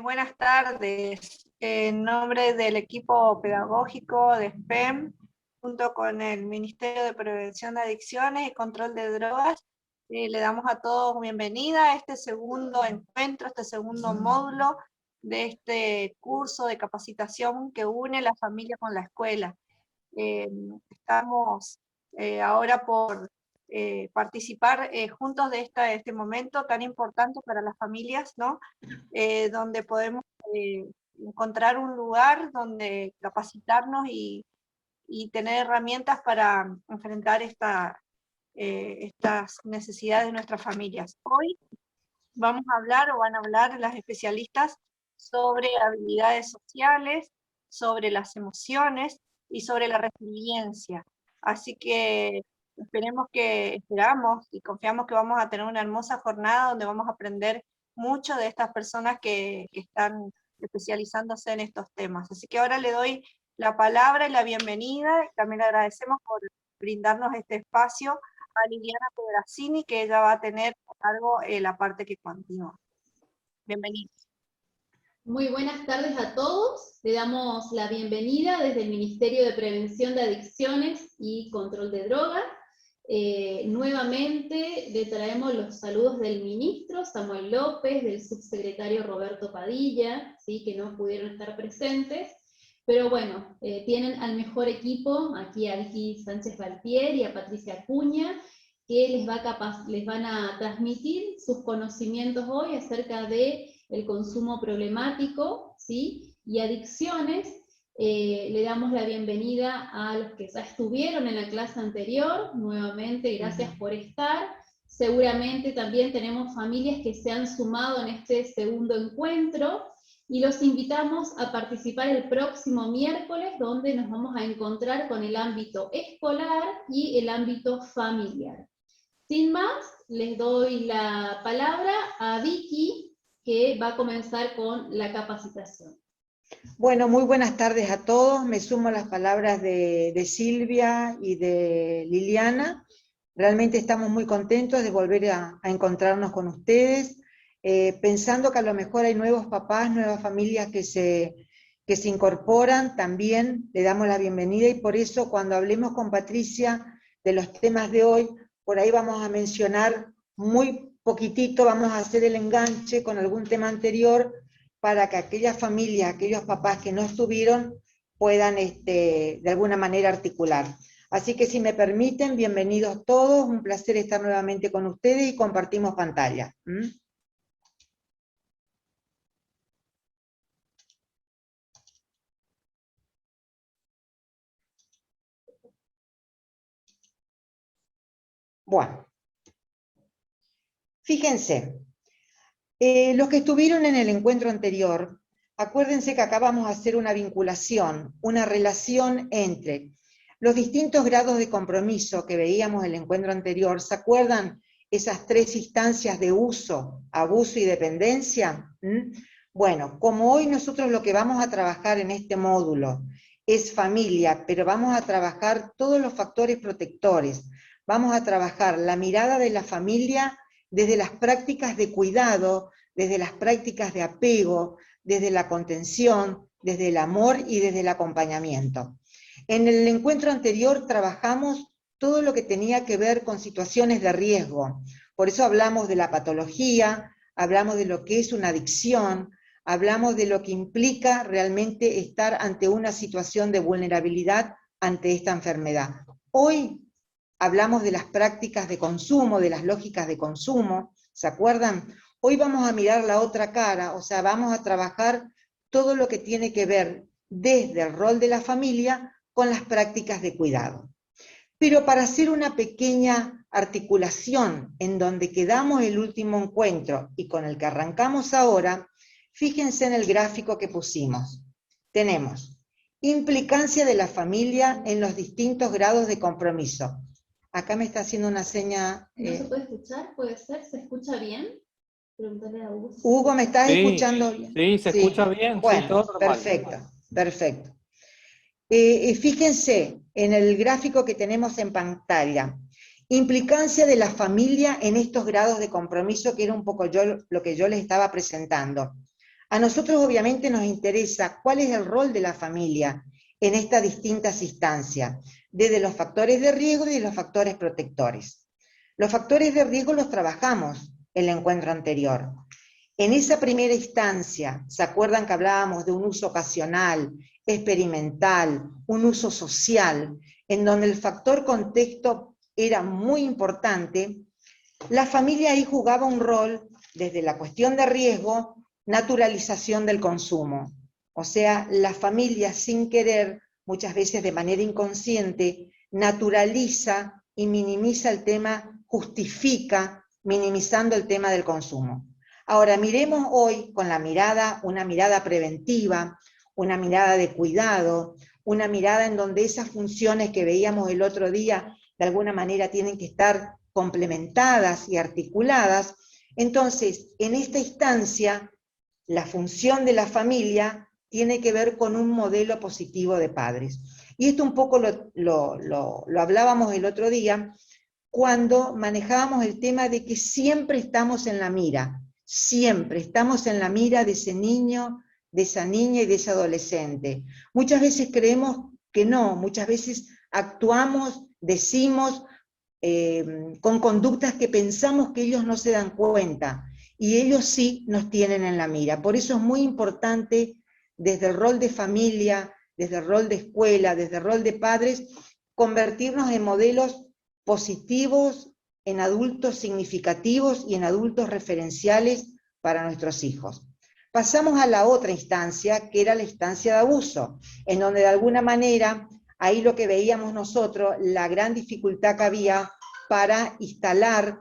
Buenas tardes. En nombre del equipo pedagógico de SPEM, junto con el Ministerio de Prevención de Adicciones y Control de Drogas, le damos a todos bienvenida a este segundo encuentro, este segundo módulo de este curso de capacitación que une la familia con la escuela. Estamos ahora por participar juntos de este momento tan importante para las familias, ¿no? Donde podemos encontrar un lugar donde capacitarnos y tener herramientas para enfrentar estas necesidades de nuestras familias. Hoy vamos a hablar, o van a hablar las especialistas, sobre habilidades sociales, sobre las emociones y sobre la resiliencia. Así que esperamos y confiamos que vamos a tener una hermosa jornada donde vamos a aprender mucho de estas personas que están especializándose en estos temas. Así que ahora le doy la palabra y la bienvenida. También le agradecemos por brindarnos este espacio a Liliana Pedrazzini, que ella va a tener a cargo la parte que continúa. Bienvenidos. Muy buenas tardes a todos. Le damos la bienvenida desde el Ministerio de Prevención de Adicciones y Control de Drogas. Nuevamente le traemos los saludos del ministro Samuel López, del subsecretario Roberto Padilla, ¿sí?, que no pudieron estar presentes. Pero bueno, tienen al mejor equipo, aquí a Vicky Sánchez Galtier y a Patricia Acuña, que les van a transmitir sus conocimientos hoy acerca de el consumo problemático, ¿sí?, y adicciones. Le damos la bienvenida a los que ya estuvieron en la clase anterior, nuevamente gracias por estar. Seguramente también tenemos familias que se han sumado en este segundo encuentro, y los invitamos a participar el próximo miércoles, donde nos vamos a encontrar con el ámbito escolar y el ámbito familiar. Sin más, les doy la palabra a Vicky, que va a comenzar con la capacitación. Bueno, muy buenas tardes a todos. Me sumo a las palabras de Silvia y de Liliana. Realmente estamos muy contentos de volver a encontrarnos con ustedes, pensando que a lo mejor hay nuevos papás, nuevas familias que se incorporan. También le damos la bienvenida, y por eso cuando hablemos con Patricia de los temas de hoy, por ahí vamos a mencionar muy poquitito, vamos a hacer el enganche con algún tema anterior, para que aquellas familias, aquellos papás que no estuvieron, puedan de alguna manera articular. Así que si me permiten, bienvenidos todos, un placer estar nuevamente con ustedes y compartimos pantalla. Bueno, fíjense, los que estuvieron en el encuentro anterior, acuérdense que acabamos de hacer una vinculación, una relación entre los distintos grados de compromiso que veíamos en el encuentro anterior. ¿Se acuerdan esas tres instancias de uso, abuso y dependencia? Bueno, como hoy nosotros lo que vamos a trabajar en este módulo es familia, pero vamos a trabajar todos los factores protectores, vamos a trabajar la mirada de la familia desde las prácticas de cuidado, desde las prácticas de apego, desde la contención, desde el amor y desde el acompañamiento. En el encuentro anterior trabajamos todo lo que tenía que ver con situaciones de riesgo. Por eso hablamos de la patología, hablamos de lo que es una adicción, hablamos de lo que implica realmente estar ante una situación de vulnerabilidad ante esta enfermedad. Hoy hablamos de las prácticas de consumo, de las lógicas de consumo, ¿se acuerdan? Hoy vamos a mirar la otra cara, o sea, vamos a trabajar todo lo que tiene que ver desde el rol de la familia con las prácticas de cuidado. Pero para hacer una pequeña articulación en donde quedamos el último encuentro y con el que arrancamos ahora, fíjense en el gráfico que pusimos. Tenemos implicancia de la familia en los distintos grados de compromiso. Acá me está haciendo una seña. ¿No se puede escuchar? ¿Puede ser? ¿Se escucha bien? Pregúntale a Hugo. Hugo, ¿me estás escuchando bien? Sí, se escucha bien. Bueno, sí, todo normal. perfecto, perfecto. Fíjense en el gráfico que tenemos en pantalla. Implicancia de la familia en estos grados de compromiso, que era un poco lo que yo les estaba presentando. A nosotros obviamente nos interesa cuál es el rol de la familia en estas distintas instancias, desde los factores de riesgo y de los factores protectores. Los factores de riesgo los trabajamos en el encuentro anterior. En esa primera instancia, ¿se acuerdan que hablábamos de un uso ocasional, experimental, un uso social, en donde el factor contexto era muy importante? La familia ahí jugaba un rol desde la cuestión de riesgo, naturalización del consumo. O sea, la familia sin querer, muchas veces de manera inconsciente, naturaliza y minimiza el tema, justifica, minimizando el tema del consumo. Ahora, miremos hoy con la mirada, una mirada preventiva, una mirada de cuidado, una mirada en donde esas funciones que veíamos el otro día, de alguna manera tienen que estar complementadas y articuladas. Entonces, en esta instancia, la función de la familia tiene que ver con un modelo positivo de padres. Y esto un poco lo hablábamos el otro día, cuando manejábamos el tema de que siempre estamos en la mira, siempre estamos en la mira de ese niño, de esa niña y de ese adolescente. Muchas veces creemos que no, muchas veces actuamos, decimos, con conductas que pensamos que ellos no se dan cuenta, y ellos sí nos tienen en la mira. Por eso es muy importante, desde el rol de familia, desde el rol de escuela, desde el rol de padres, convertirnos en modelos positivos, en adultos significativos y en adultos referenciales para nuestros hijos. Pasamos a la otra instancia, que era la instancia de abuso, en donde de alguna manera, ahí lo que veíamos nosotros, la gran dificultad que había para instalar,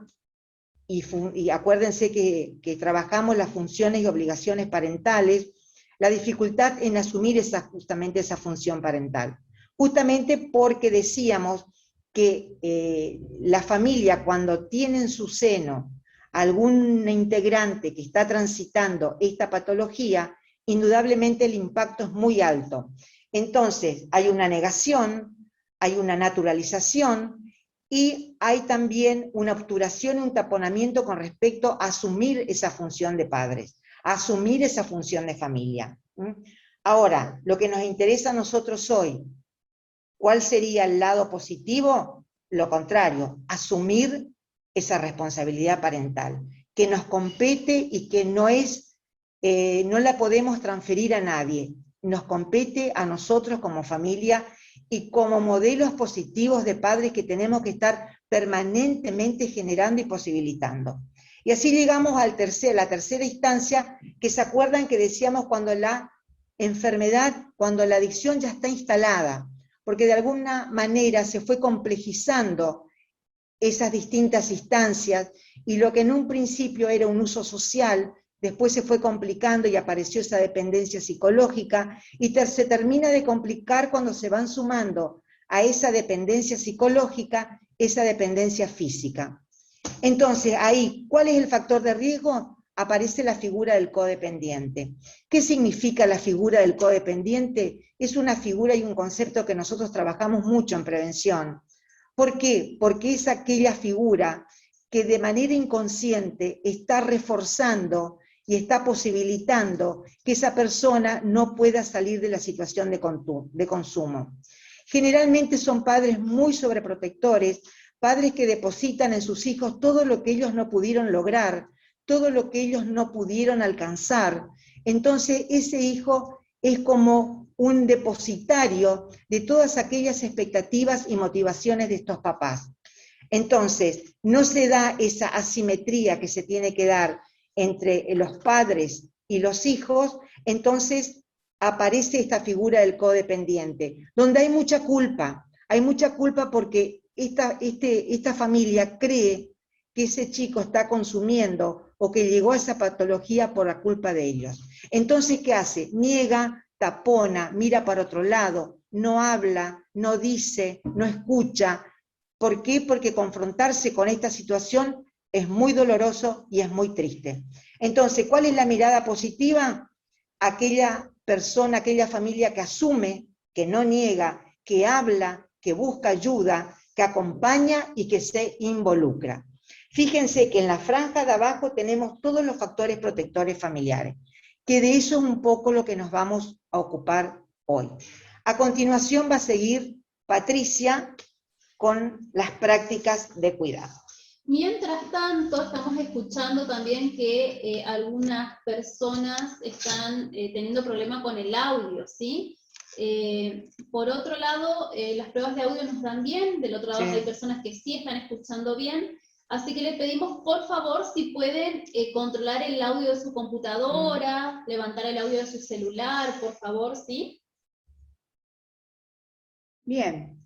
y acuérdense que trabajamos las funciones y obligaciones parentales, la dificultad en asumir justamente esa función parental. Justamente porque decíamos que la familia, cuando tiene en su seno algún integrante que está transitando esta patología, indudablemente el impacto es muy alto. Entonces, hay una negación, hay una naturalización, y hay también una obturación y un taponamiento con respecto a asumir esa función de padres, a asumir esa función de familia. Ahora, lo que nos interesa a nosotros hoy, ¿cuál sería el lado positivo? Lo contrario, asumir esa responsabilidad parental, que nos compete y que no la podemos transferir a nadie, nos compete a nosotros como familia y como modelos positivos de padres que tenemos que estar permanentemente generando y posibilitando. Y así llegamos a la tercera instancia, que se acuerdan que decíamos cuando la enfermedad, cuando la adicción ya está instalada, porque de alguna manera se fue complejizando esas distintas instancias, y lo que en un principio era un uso social, después se fue complicando y apareció esa dependencia psicológica, y se termina de complicar cuando se van sumando a esa dependencia psicológica, esa dependencia física. Entonces, ahí, ¿cuál es el factor de riesgo? Aparece la figura del codependiente. ¿Qué significa la figura del codependiente? Es una figura y un concepto que nosotros trabajamos mucho en prevención. ¿Por qué? Porque es aquella figura que de manera inconsciente está reforzando y está posibilitando que esa persona no pueda salir de la situación de consumo. Generalmente son padres muy sobreprotectores, padres que depositan en sus hijos todo lo que ellos no pudieron lograr, todo lo que ellos no pudieron alcanzar. Entonces ese hijo es como un depositario de todas aquellas expectativas y motivaciones de estos papás. Entonces, no se da esa asimetría que se tiene que dar entre los padres y los hijos, entonces aparece esta figura del codependiente, donde hay mucha culpa porque esta familia cree que ese chico está consumiendo o que llegó a esa patología por la culpa de ellos. Entonces, ¿qué hace? Niega, tapona, mira para otro lado, no habla, no dice, no escucha. ¿Por qué? Porque confrontarse con esta situación es muy doloroso y es muy triste. Entonces, ¿cuál es la mirada positiva? Aquella persona, aquella familia que asume, que no niega, que habla, que busca ayuda, que acompaña y que se involucra. Fíjense que en la franja de abajo tenemos todos los factores protectores familiares. que de eso es un poco lo que nos vamos a ocupar hoy. A continuación va a seguir Patricia con las prácticas de cuidado. Mientras tanto, estamos escuchando también que algunas personas están teniendo problemas con el audio, ¿sí? Por otro lado, las pruebas de audio nos dan bien, del otro lado Sí. hay personas que sí están escuchando bien, así que les pedimos, por favor, si pueden controlar el audio de su computadora, levantar el audio de su celular, por favor, ¿sí? Bien,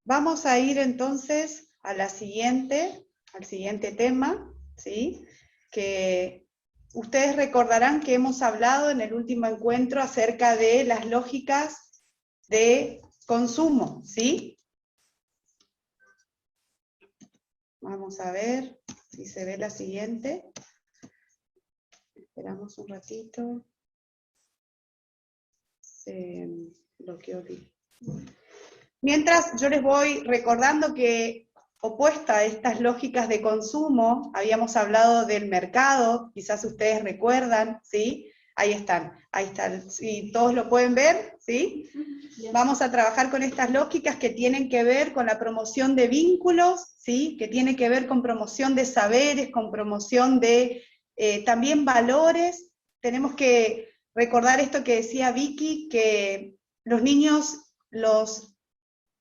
vamos a ir entonces a al siguiente tema, ¿sí? Que ustedes recordarán que hemos hablado en el último encuentro acerca de las lógicas de consumo, ¿sí? Vamos a ver si se ve la siguiente. Esperamos un ratito. Se bloqueó. Mientras yo les voy recordando que opuesta a estas lógicas de consumo, habíamos hablado del mercado, quizás ustedes recuerdan, ¿sí? Ahí están, si todos lo pueden ver, ¿sí? Vamos a trabajar con estas lógicas que tienen que ver con la promoción de vínculos, ¿sí? Que tiene que ver con promoción de saberes, con promoción de también valores. Tenemos que recordar esto que decía Vicky, que los niños, los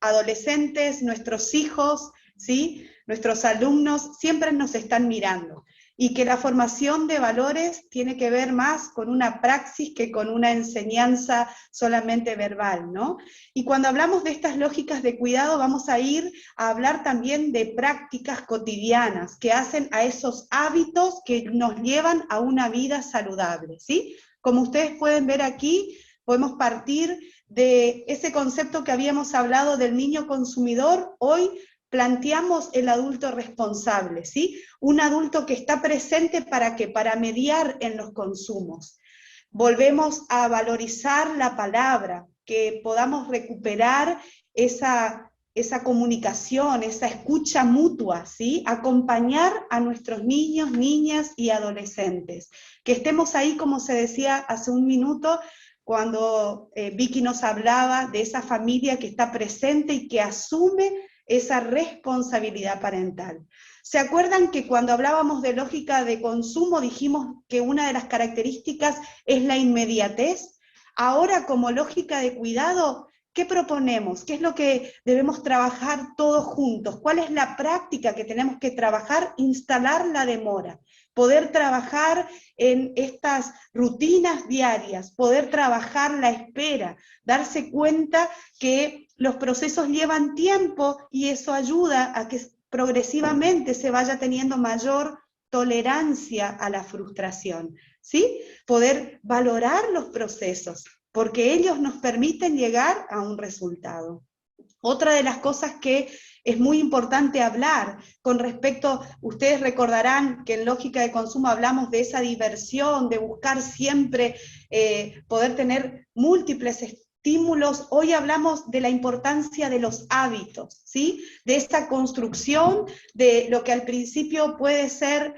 adolescentes, nuestros hijos, ¿sí? Nuestros alumnos siempre nos están mirando, y que la formación de valores tiene que ver más con una praxis que con una enseñanza solamente verbal, ¿no? Y cuando hablamos de estas lógicas de cuidado, vamos a ir a hablar también de prácticas cotidianas que hacen a esos hábitos que nos llevan a una vida saludable, ¿sí? Como ustedes pueden ver aquí, podemos partir de ese concepto que habíamos hablado del niño consumidor. Hoy planteamos el adulto responsable, ¿sí? Un adulto que está presente ¿para qué? Para mediar en los consumos. Volvemos a valorizar la palabra, que podamos recuperar esa comunicación, esa escucha mutua, ¿sí? Acompañar a nuestros niños, niñas y adolescentes. Que estemos ahí, como se decía hace un minuto, cuando Vicky nos hablaba de esa familia que está presente y que asume esa responsabilidad parental. ¿Se acuerdan que cuando hablábamos de lógica de consumo dijimos que una de las características es la inmediatez? Ahora, como lógica de cuidado, ¿qué proponemos? ¿Qué es lo que debemos trabajar todos juntos? ¿Cuál es la práctica que tenemos que trabajar? Instalar la demora. Poder trabajar en estas rutinas diarias, poder trabajar la espera, darse cuenta que los procesos llevan tiempo y eso ayuda a que progresivamente se vaya teniendo mayor tolerancia a la frustración, ¿sí? Poder valorar los procesos, porque ellos nos permiten llegar a un resultado. Otra de las cosas que es muy importante hablar con respecto, ustedes recordarán que en lógica de consumo hablamos de esa diversión, de buscar siempre poder tener múltiples estímulos. Hoy hablamos de la importancia de los hábitos, ¿sí? De esta construcción de lo que al principio puede ser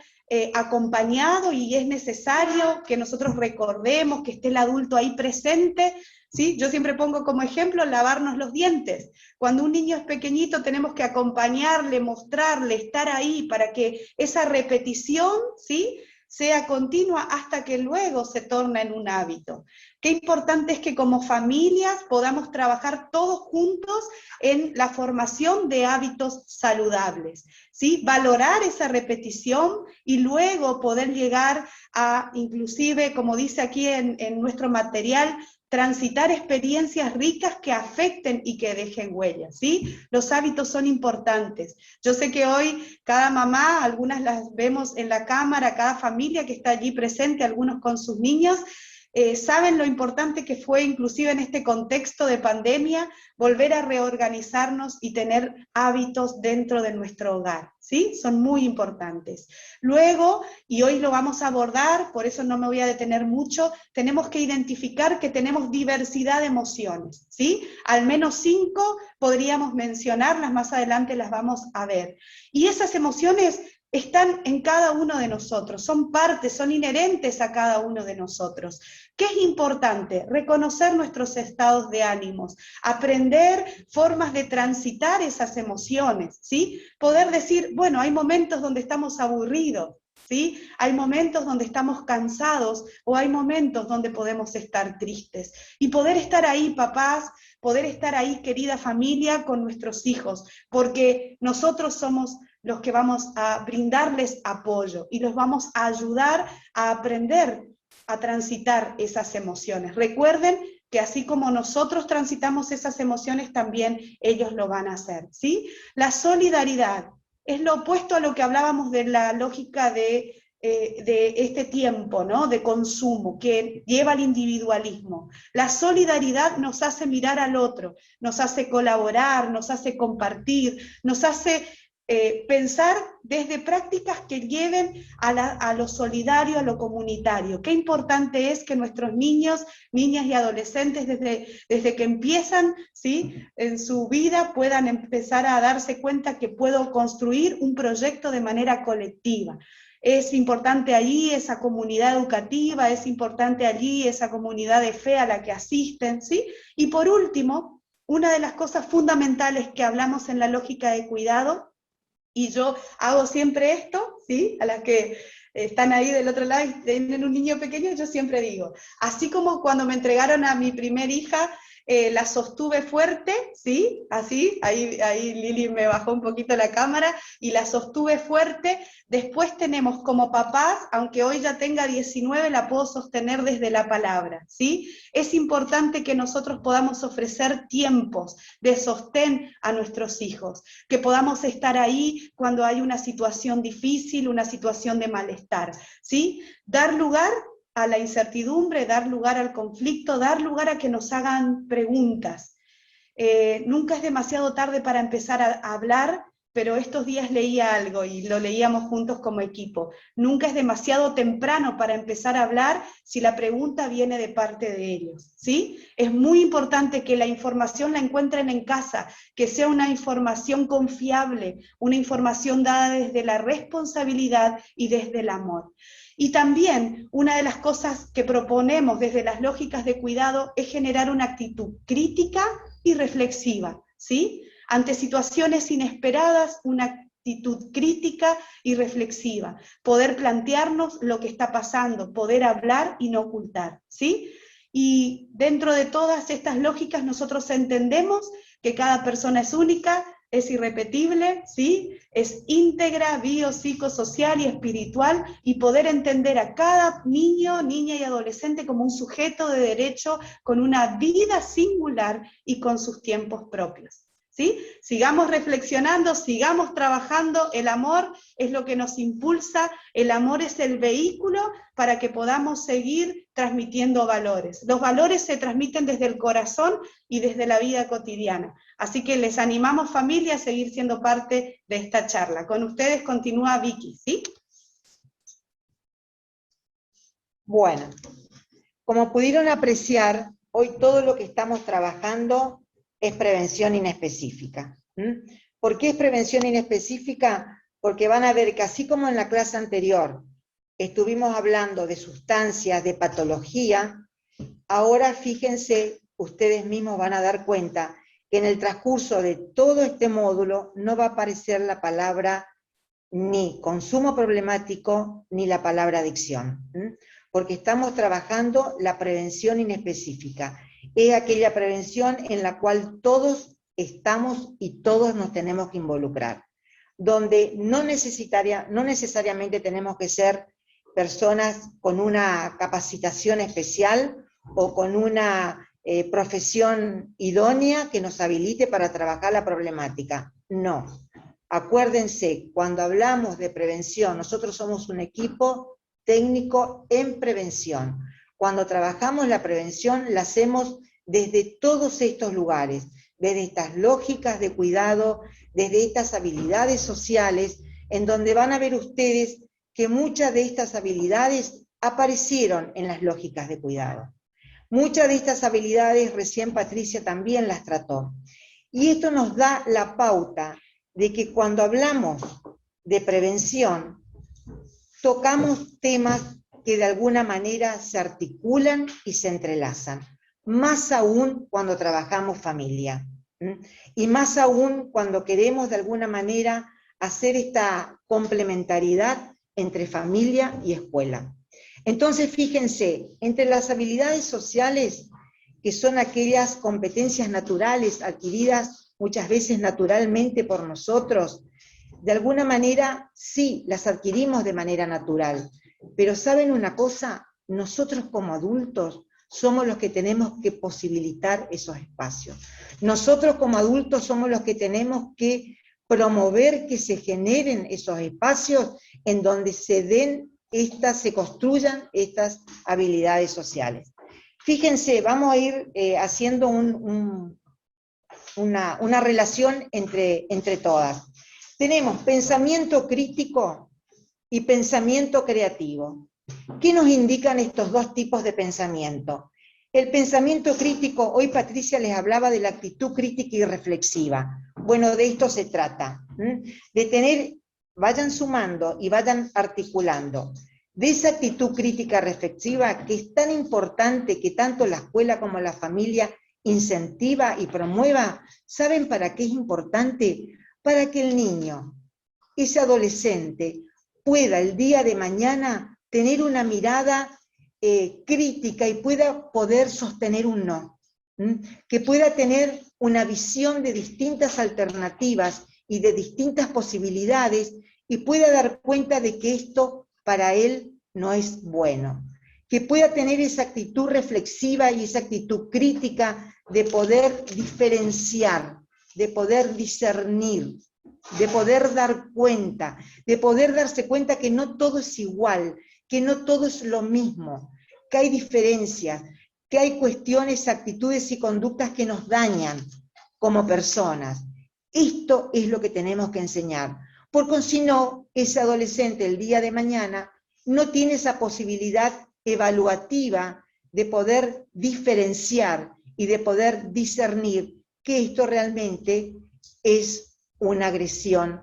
acompañado y es necesario que nosotros recordemos que esté el adulto ahí presente, ¿sí? Yo siempre pongo como ejemplo lavarnos los dientes. Cuando un niño es pequeñito tenemos que acompañarle, mostrarle, estar ahí para que esa repetición, ¿sí?, sea continua hasta que luego se torna en un hábito. Qué importante es que como familias podamos trabajar todos juntos en la formación de hábitos saludables, ¿sí? Valorar esa repetición y luego poder llegar a, inclusive, como dice aquí en nuestro material, transitar experiencias ricas que afecten y que dejen huellas, ¿sí? Los hábitos son importantes. Yo sé que hoy cada mamá, algunas las vemos en la cámara, cada familia que está allí presente, algunos con sus niños, saben lo importante que fue, inclusive en este contexto de pandemia, volver a reorganizarnos y tener hábitos dentro de nuestro hogar, ¿sí? Son muy importantes. Luego, y hoy lo vamos a abordar, por eso no me voy a detener mucho, tenemos que identificar que tenemos diversidad de emociones, ¿sí? Al menos 5 podríamos mencionarlas, más adelante las vamos a ver. Y esas emociones están en cada uno de nosotros, son partes, son inherentes a cada uno de nosotros. ¿Qué es importante? Reconocer nuestros estados de ánimos, aprender formas de transitar esas emociones, ¿sí? Poder decir, bueno, hay momentos donde estamos aburridos, ¿sí? Hay momentos donde estamos cansados o hay momentos donde podemos estar tristes. Y poder estar ahí, papás, poder estar ahí, querida familia, con nuestros hijos, porque nosotros somos los que vamos a brindarles apoyo y los vamos a ayudar a aprender a transitar esas emociones. Recuerden que así como nosotros transitamos esas emociones, también ellos lo van a hacer, ¿sí? La solidaridad es lo opuesto a lo que hablábamos de la lógica de este tiempo, ¿no? De consumo, que lleva al individualismo. La solidaridad nos hace mirar al otro, nos hace colaborar, nos hace compartir, nos hace pensar desde prácticas que lleven a lo solidario, a lo comunitario. Qué importante es que nuestros niños, niñas y adolescentes desde que empiezan, ¿sí?, en su vida puedan empezar a darse cuenta que puedo construir un proyecto de manera colectiva. Es importante allí esa comunidad educativa, es importante allí esa comunidad de fe a la que asisten, ¿sí? Y por último, una de las cosas fundamentales que hablamos en la lógica de cuidado, y yo hago siempre esto, ¿sí? A las que están ahí del otro lado y tienen un niño pequeño, yo siempre digo, así como cuando me entregaron a mi primer hija, la sostuve fuerte, ¿sí? Así, ahí Lili me bajó un poquito la cámara, y la sostuve fuerte. Después tenemos como papás, aunque hoy ya tenga 19, la puedo sostener desde la palabra, ¿sí? Es importante que nosotros podamos ofrecer tiempos de sostén a nuestros hijos, que podamos estar ahí cuando hay una situación difícil, una situación de malestar, ¿sí? Dar lugar a la incertidumbre, dar lugar al conflicto, dar lugar a que nos hagan preguntas. Nunca es demasiado tarde para empezar a hablar, pero estos días leía algo y lo leíamos juntos como equipo. Nunca es demasiado temprano para empezar a hablar si la pregunta viene de parte de ellos, ¿sí? Es muy importante que la información la encuentren en casa, que sea una información confiable, una información dada desde la responsabilidad y desde el amor. Y también una de las cosas que proponemos desde las lógicas de cuidado es generar una actitud crítica y reflexiva, ¿sí? Ante situaciones inesperadas, una actitud crítica y reflexiva, poder plantearnos lo que está pasando, poder hablar y no ocultar, ¿sí? Y dentro de todas estas lógicas nosotros entendemos que cada persona es única, es irrepetible, ¿sí? Es íntegra, biopsicosocial y espiritual, y poder entender a cada niño, niña y adolescente como un sujeto de derecho con una vida singular y con sus tiempos propios, ¿sí? Sigamos reflexionando, sigamos trabajando. El amor es lo que nos impulsa, el amor es el vehículo para que podamos seguir transmitiendo valores. Los valores se transmiten desde el corazón y desde la vida cotidiana. Así que les animamos, familia, a seguir siendo parte de esta charla. Con ustedes continúa Vicky, ¿sí? Bueno, como pudieron apreciar, hoy todo lo que estamos trabajando es prevención inespecífica. ¿Por qué es prevención inespecífica? Porque van a ver que así como en la clase anterior estuvimos hablando de sustancias, de patología, ahora fíjense, ustedes mismos van a dar cuenta que en el transcurso de todo este módulo no va a aparecer la palabra ni consumo problemático ni la palabra adicción, porque estamos trabajando la prevención inespecífica. Es aquella prevención en la cual todos estamos y todos nos tenemos que involucrar, donde no necesariamente tenemos que ser personas con una capacitación especial o con una profesión idónea que nos habilite para trabajar la problemática. No. Acuérdense, cuando hablamos de prevención, nosotros somos un equipo técnico en prevención. Cuando trabajamos la prevención, la hacemos desde todos estos lugares, desde estas lógicas de cuidado, desde estas habilidades sociales, en donde van a ver ustedes que muchas de estas habilidades aparecieron en las lógicas de cuidado. Muchas de estas habilidades recién Patricia también las trató. Y esto nos da la pauta de que cuando hablamos de prevención, tocamos temas que de alguna manera se articulan y se entrelazan, más aún cuando trabajamos familia, y más aún cuando queremos de alguna manera hacer esta complementariedad entre familia y escuela. Entonces, fíjense, entre las habilidades sociales, que son aquellas competencias naturales adquiridas muchas veces naturalmente por nosotros, de alguna manera sí, las adquirimos de manera natural, pero ¿saben una cosa? Nosotros como adultos somos los que tenemos que posibilitar esos espacios. Nosotros como adultos somos los que tenemos que promover que se generen esos espacios en donde se construyan estas habilidades sociales. Fíjense, vamos a ir haciendo una relación entre todas. Tenemos pensamiento crítico y pensamiento creativo. ¿Qué nos indican estos dos tipos de pensamiento? El pensamiento crítico, hoy Patricia les hablaba de la actitud crítica y reflexiva. Bueno, de esto se trata, de tener, vayan sumando y vayan articulando, de esa actitud crítica reflexiva que es tan importante que tanto la escuela como la familia incentiva y promueva. ¿Saben para qué es importante? Para que el niño, ese adolescente, pueda el día de mañana tener una mirada crítica y pueda poder sostener un no, que pueda tener una visión de distintas alternativas y de distintas posibilidades y pueda dar cuenta de que esto para él no es bueno, que pueda tener esa actitud reflexiva y esa actitud crítica de poder diferenciar, de poder discernir, de poder dar cuenta, de poder darse cuenta que no todo es igual, que no todo es lo mismo, que hay diferencias, que hay cuestiones, actitudes y conductas que nos dañan como personas. Esto es lo que tenemos que enseñar, porque si no, ese adolescente el día de mañana no tiene esa posibilidad evaluativa de poder diferenciar y de poder discernir que esto realmente es una agresión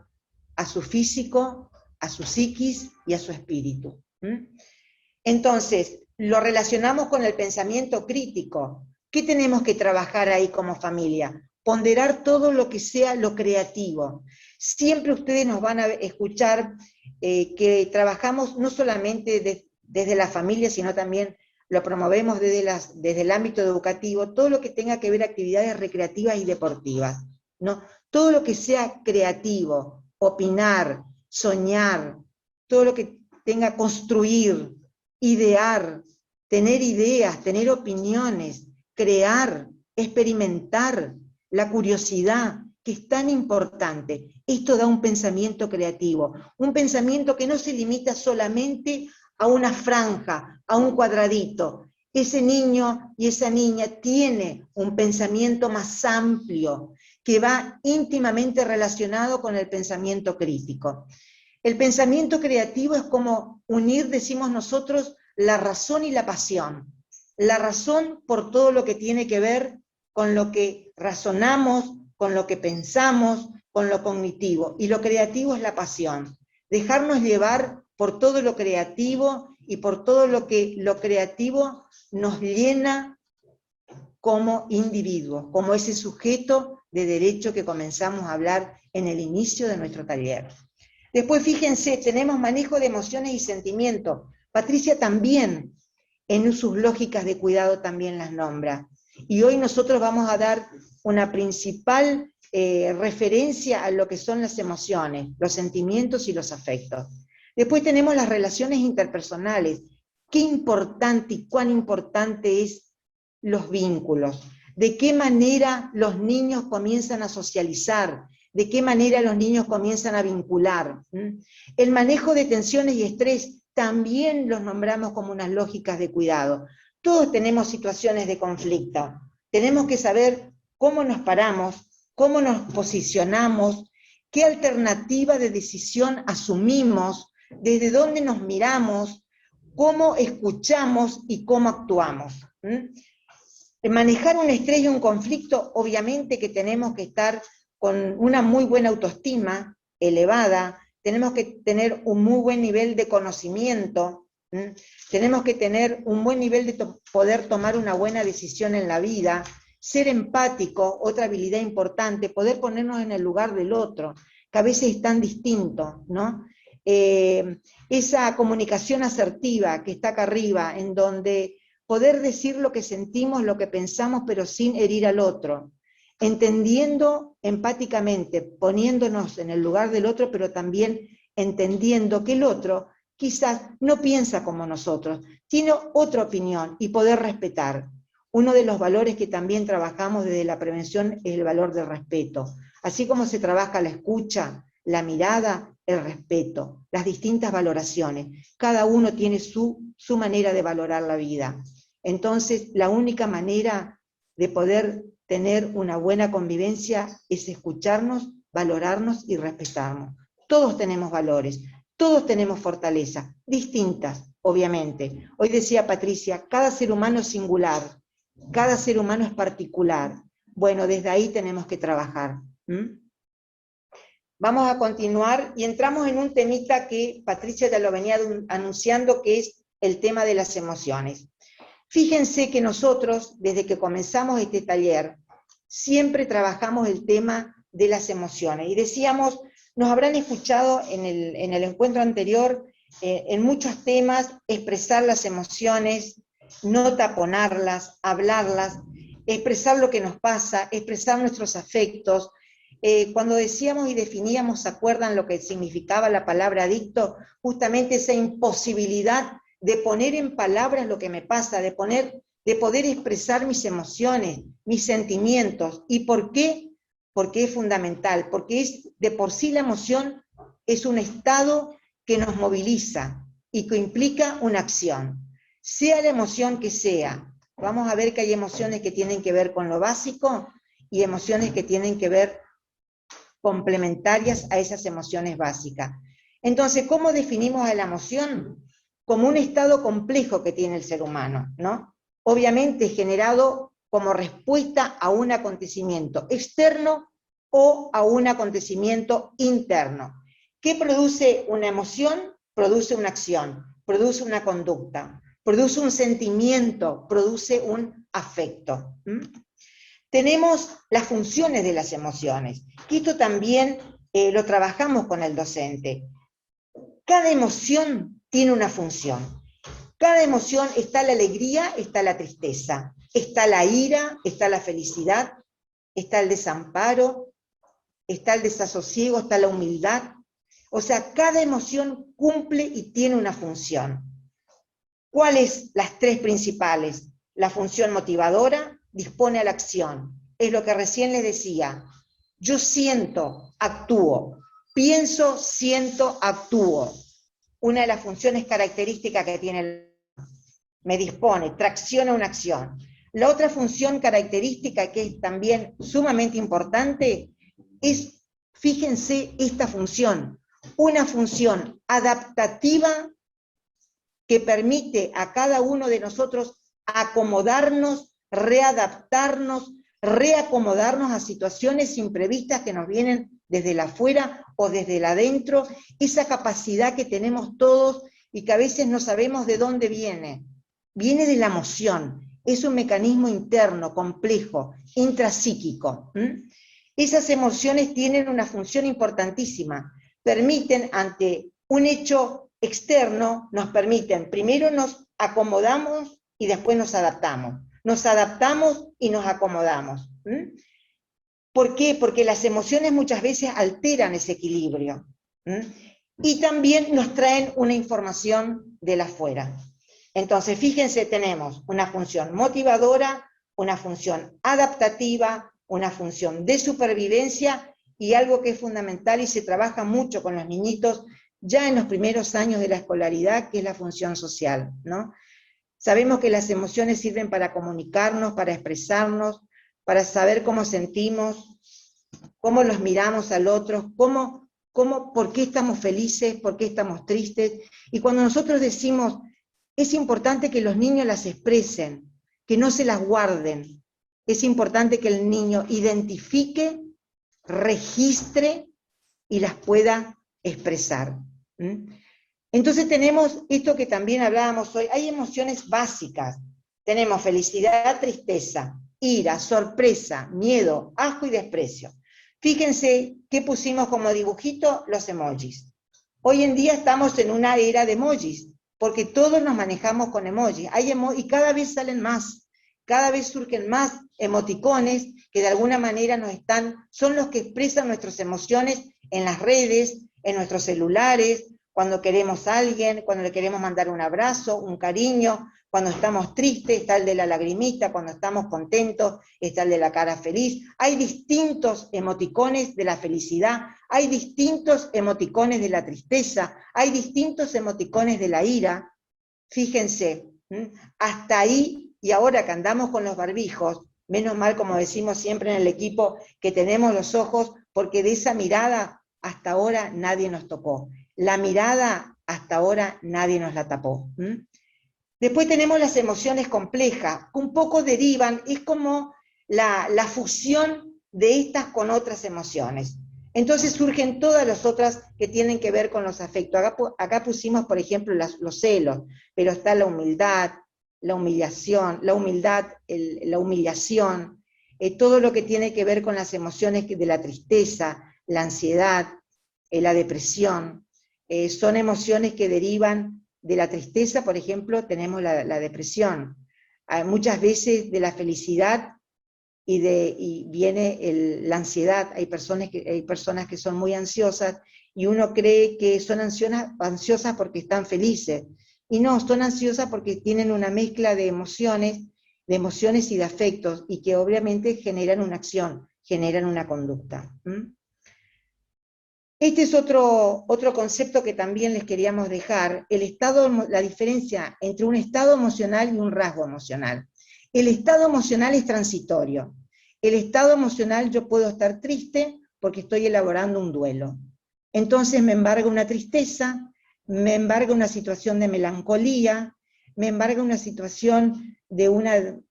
a su físico, a su psiquis y a su espíritu. Entonces, lo relacionamos con el pensamiento crítico. ¿Qué tenemos que trabajar ahí como familia? Ponderar todo lo que sea lo creativo. Siempre ustedes nos van a escuchar que trabajamos no solamente desde la familia, sino también lo promovemos desde el ámbito educativo, todo lo que tenga que ver actividades recreativas y deportivas, ¿no? Todo lo que sea creativo, opinar, soñar, todo lo que tenga construir, idear, tener ideas, tener opiniones, crear, experimentar, la curiosidad, que es tan importante. Esto da un pensamiento creativo, un pensamiento que no se limita solamente a una franja, a un cuadradito. Ese niño y esa niña tiene un pensamiento más amplio, que va íntimamente relacionado con el pensamiento crítico. El pensamiento creativo es como unir, decimos nosotros, la razón y la pasión. La razón por todo lo que tiene que ver con lo que razonamos, con lo que pensamos, con lo cognitivo. Y lo creativo es la pasión. Dejarnos llevar por todo lo creativo y por todo lo que lo creativo nos llena como individuos, como ese sujeto de derecho que comenzamos a hablar en el inicio de nuestro taller. Después, fíjense, tenemos manejo de emociones y sentimientos. Patricia también, en sus lógicas de cuidado, también las nombra. Y hoy nosotros vamos a dar una principal referencia a lo que son las emociones, los sentimientos y los afectos. Después tenemos las relaciones interpersonales. Qué importante y cuán importante es los vínculos. De qué manera los niños comienzan a socializar, de qué manera los niños comienzan a vincular. El manejo de tensiones y estrés también los nombramos como unas lógicas de cuidado. Todos tenemos situaciones de conflicto. Tenemos que saber cómo nos paramos, cómo nos posicionamos, qué alternativa de decisión asumimos, desde dónde nos miramos, cómo escuchamos y cómo actuamos. Manejar un estrés y un conflicto, obviamente que tenemos que estar con una muy buena autoestima elevada, tenemos que tener un muy buen nivel de conocimiento, tenemos que tener un buen nivel de poder tomar una buena decisión en la vida, ser empático, otra habilidad importante, poder ponernos en el lugar del otro, que a veces es tan distinto, ¿no? Esa comunicación asertiva que está acá arriba, en donde poder decir lo que sentimos, lo que pensamos, pero sin herir al otro, entendiendo empáticamente, poniéndonos en el lugar del otro, pero también entendiendo que el otro quizás no piensa como nosotros, tiene otra opinión y poder respetar. Uno de los valores que también trabajamos desde la prevención es el valor del respeto. Así como se trabaja la escucha, la mirada, el respeto, las distintas valoraciones. Cada uno tiene su manera de valorar la vida. Entonces, la única manera de poder tener una buena convivencia es escucharnos, valorarnos y respetarnos. Todos tenemos valores, todos tenemos fortalezas, distintas, obviamente. Hoy decía Patricia, cada ser humano es singular, cada ser humano es particular. Bueno, desde ahí tenemos que trabajar. Vamos a continuar y entramos en un temita que Patricia ya lo venía anunciando, que es el tema de las emociones. Fíjense que nosotros, desde que comenzamos este taller, siempre trabajamos el tema de las emociones. Y decíamos, nos habrán escuchado en el encuentro anterior, en muchos temas, expresar las emociones, no taponarlas, hablarlas, expresar lo que nos pasa, expresar nuestros afectos. Cuando decíamos y definíamos, ¿se acuerdan lo que significaba la palabra adicto? Justamente esa imposibilidad de poner en palabras lo que me pasa, de poder expresar mis emociones, mis sentimientos. ¿Y por qué? Porque es fundamental, porque de por sí la emoción es un estado que nos moviliza y que implica una acción. Sea la emoción que sea, vamos a ver que hay emociones que tienen que ver con lo básico y emociones que tienen que ver complementarias a esas emociones básicas. Entonces, ¿cómo definimos a la emoción? Como un estado complejo que tiene el ser humano, ¿no? Obviamente generado como respuesta a un acontecimiento externo o a un acontecimiento interno. ¿Qué produce una emoción? Produce una acción, produce una conducta, produce un sentimiento, produce un afecto. Tenemos las funciones de las emociones, y esto también lo trabajamos con el docente. Cada emoción tiene una función. Cada emoción, está la alegría, está la tristeza, está la ira, está la felicidad, está el desamparo, está el desasosiego, está la humildad. O sea, cada emoción cumple y tiene una función. ¿Cuáles las tres principales? La función motivadora dispone a la acción. Es lo que recién les decía. Yo siento, actúo. Pienso, siento, actúo. Una de las funciones características que tiene me dispone, tracciona una acción. La otra función característica que es también sumamente importante es, fíjense, esta función, una función adaptativa que permite a cada uno de nosotros acomodarnos, readaptarnos, reacomodarnos a situaciones imprevistas que nos vienen desde el afuera o desde el adentro, esa capacidad que tenemos todos y que a veces no sabemos de dónde viene. Viene de la emoción, es un mecanismo interno, complejo, intrapsíquico. Esas emociones tienen una función importantísima, permiten ante un hecho externo, nos permiten, primero nos acomodamos y después nos adaptamos y nos acomodamos. ¿Por qué? Porque las emociones muchas veces alteran ese equilibrio. Y también nos traen una información de afuera. Entonces, fíjense, tenemos una función motivadora, una función adaptativa, una función de supervivencia y algo que es fundamental y se trabaja mucho con los niñitos ya en los primeros años de la escolaridad, que es la función social, ¿no? Sabemos que las emociones sirven para comunicarnos, para expresarnos, para saber cómo sentimos, cómo los miramos al otro, por qué estamos felices, por qué estamos tristes. Y cuando nosotros decimos, es importante que los niños las expresen, que no se las guarden. Es importante que el niño identifique, registre y las pueda expresar. Entonces tenemos esto que también hablábamos hoy, hay emociones básicas. Tenemos felicidad, tristeza, ira, sorpresa, miedo, asco y desprecio. Fíjense qué pusimos como dibujito, los emojis. Hoy en día estamos en una era de emojis, porque todos nos manejamos con emojis. Y cada vez salen más, cada vez surgen más emoticones que de alguna manera son los que expresan nuestras emociones en las redes, en nuestros celulares, cuando queremos a alguien, cuando le queremos mandar un abrazo, un cariño, cuando estamos tristes, está el de la lagrimita, cuando estamos contentos, está el de la cara feliz. Hay distintos emoticones de la felicidad, hay distintos emoticones de la tristeza, hay distintos emoticones de la ira. Fíjense, hasta ahí, y ahora que andamos con los barbijos, menos mal, como decimos siempre en el equipo, que tenemos los ojos, porque de esa mirada hasta ahora nadie nos tocó. La mirada hasta ahora nadie nos la tapó. Después tenemos las emociones complejas, un poco derivan, es como la fusión de estas con otras emociones. Entonces surgen todas las otras que tienen que ver con los afectos. Acá pusimos, por ejemplo, los celos, pero está la humildad, la humillación, todo lo que tiene que ver con las emociones de la tristeza, la ansiedad, la depresión. Son emociones que derivan de la tristeza, por ejemplo, tenemos la depresión. Muchas veces de la felicidad y viene la ansiedad. Hay personas que son muy ansiosas y uno cree que son ansiosas porque están felices. Y no, son ansiosas porque tienen una mezcla de emociones y de afectos, y que obviamente generan una acción, generan una conducta. Este es otro concepto que también les queríamos dejar, la diferencia entre un estado emocional y un rasgo emocional. El estado emocional es transitorio. El estado emocional, yo puedo estar triste porque estoy elaborando un duelo. Entonces me embarga una tristeza, me embarga una situación de melancolía, me embarga una situación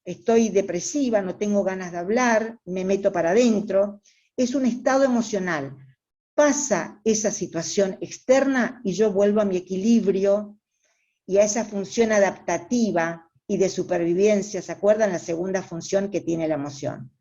estoy depresiva, no tengo ganas de hablar, me meto para adentro. Es un estado emocional. Pasa esa situación externa y yo vuelvo a mi equilibrio y a esa función adaptativa y de supervivencia. ¿Se acuerdan? La segunda función que tiene la emoción.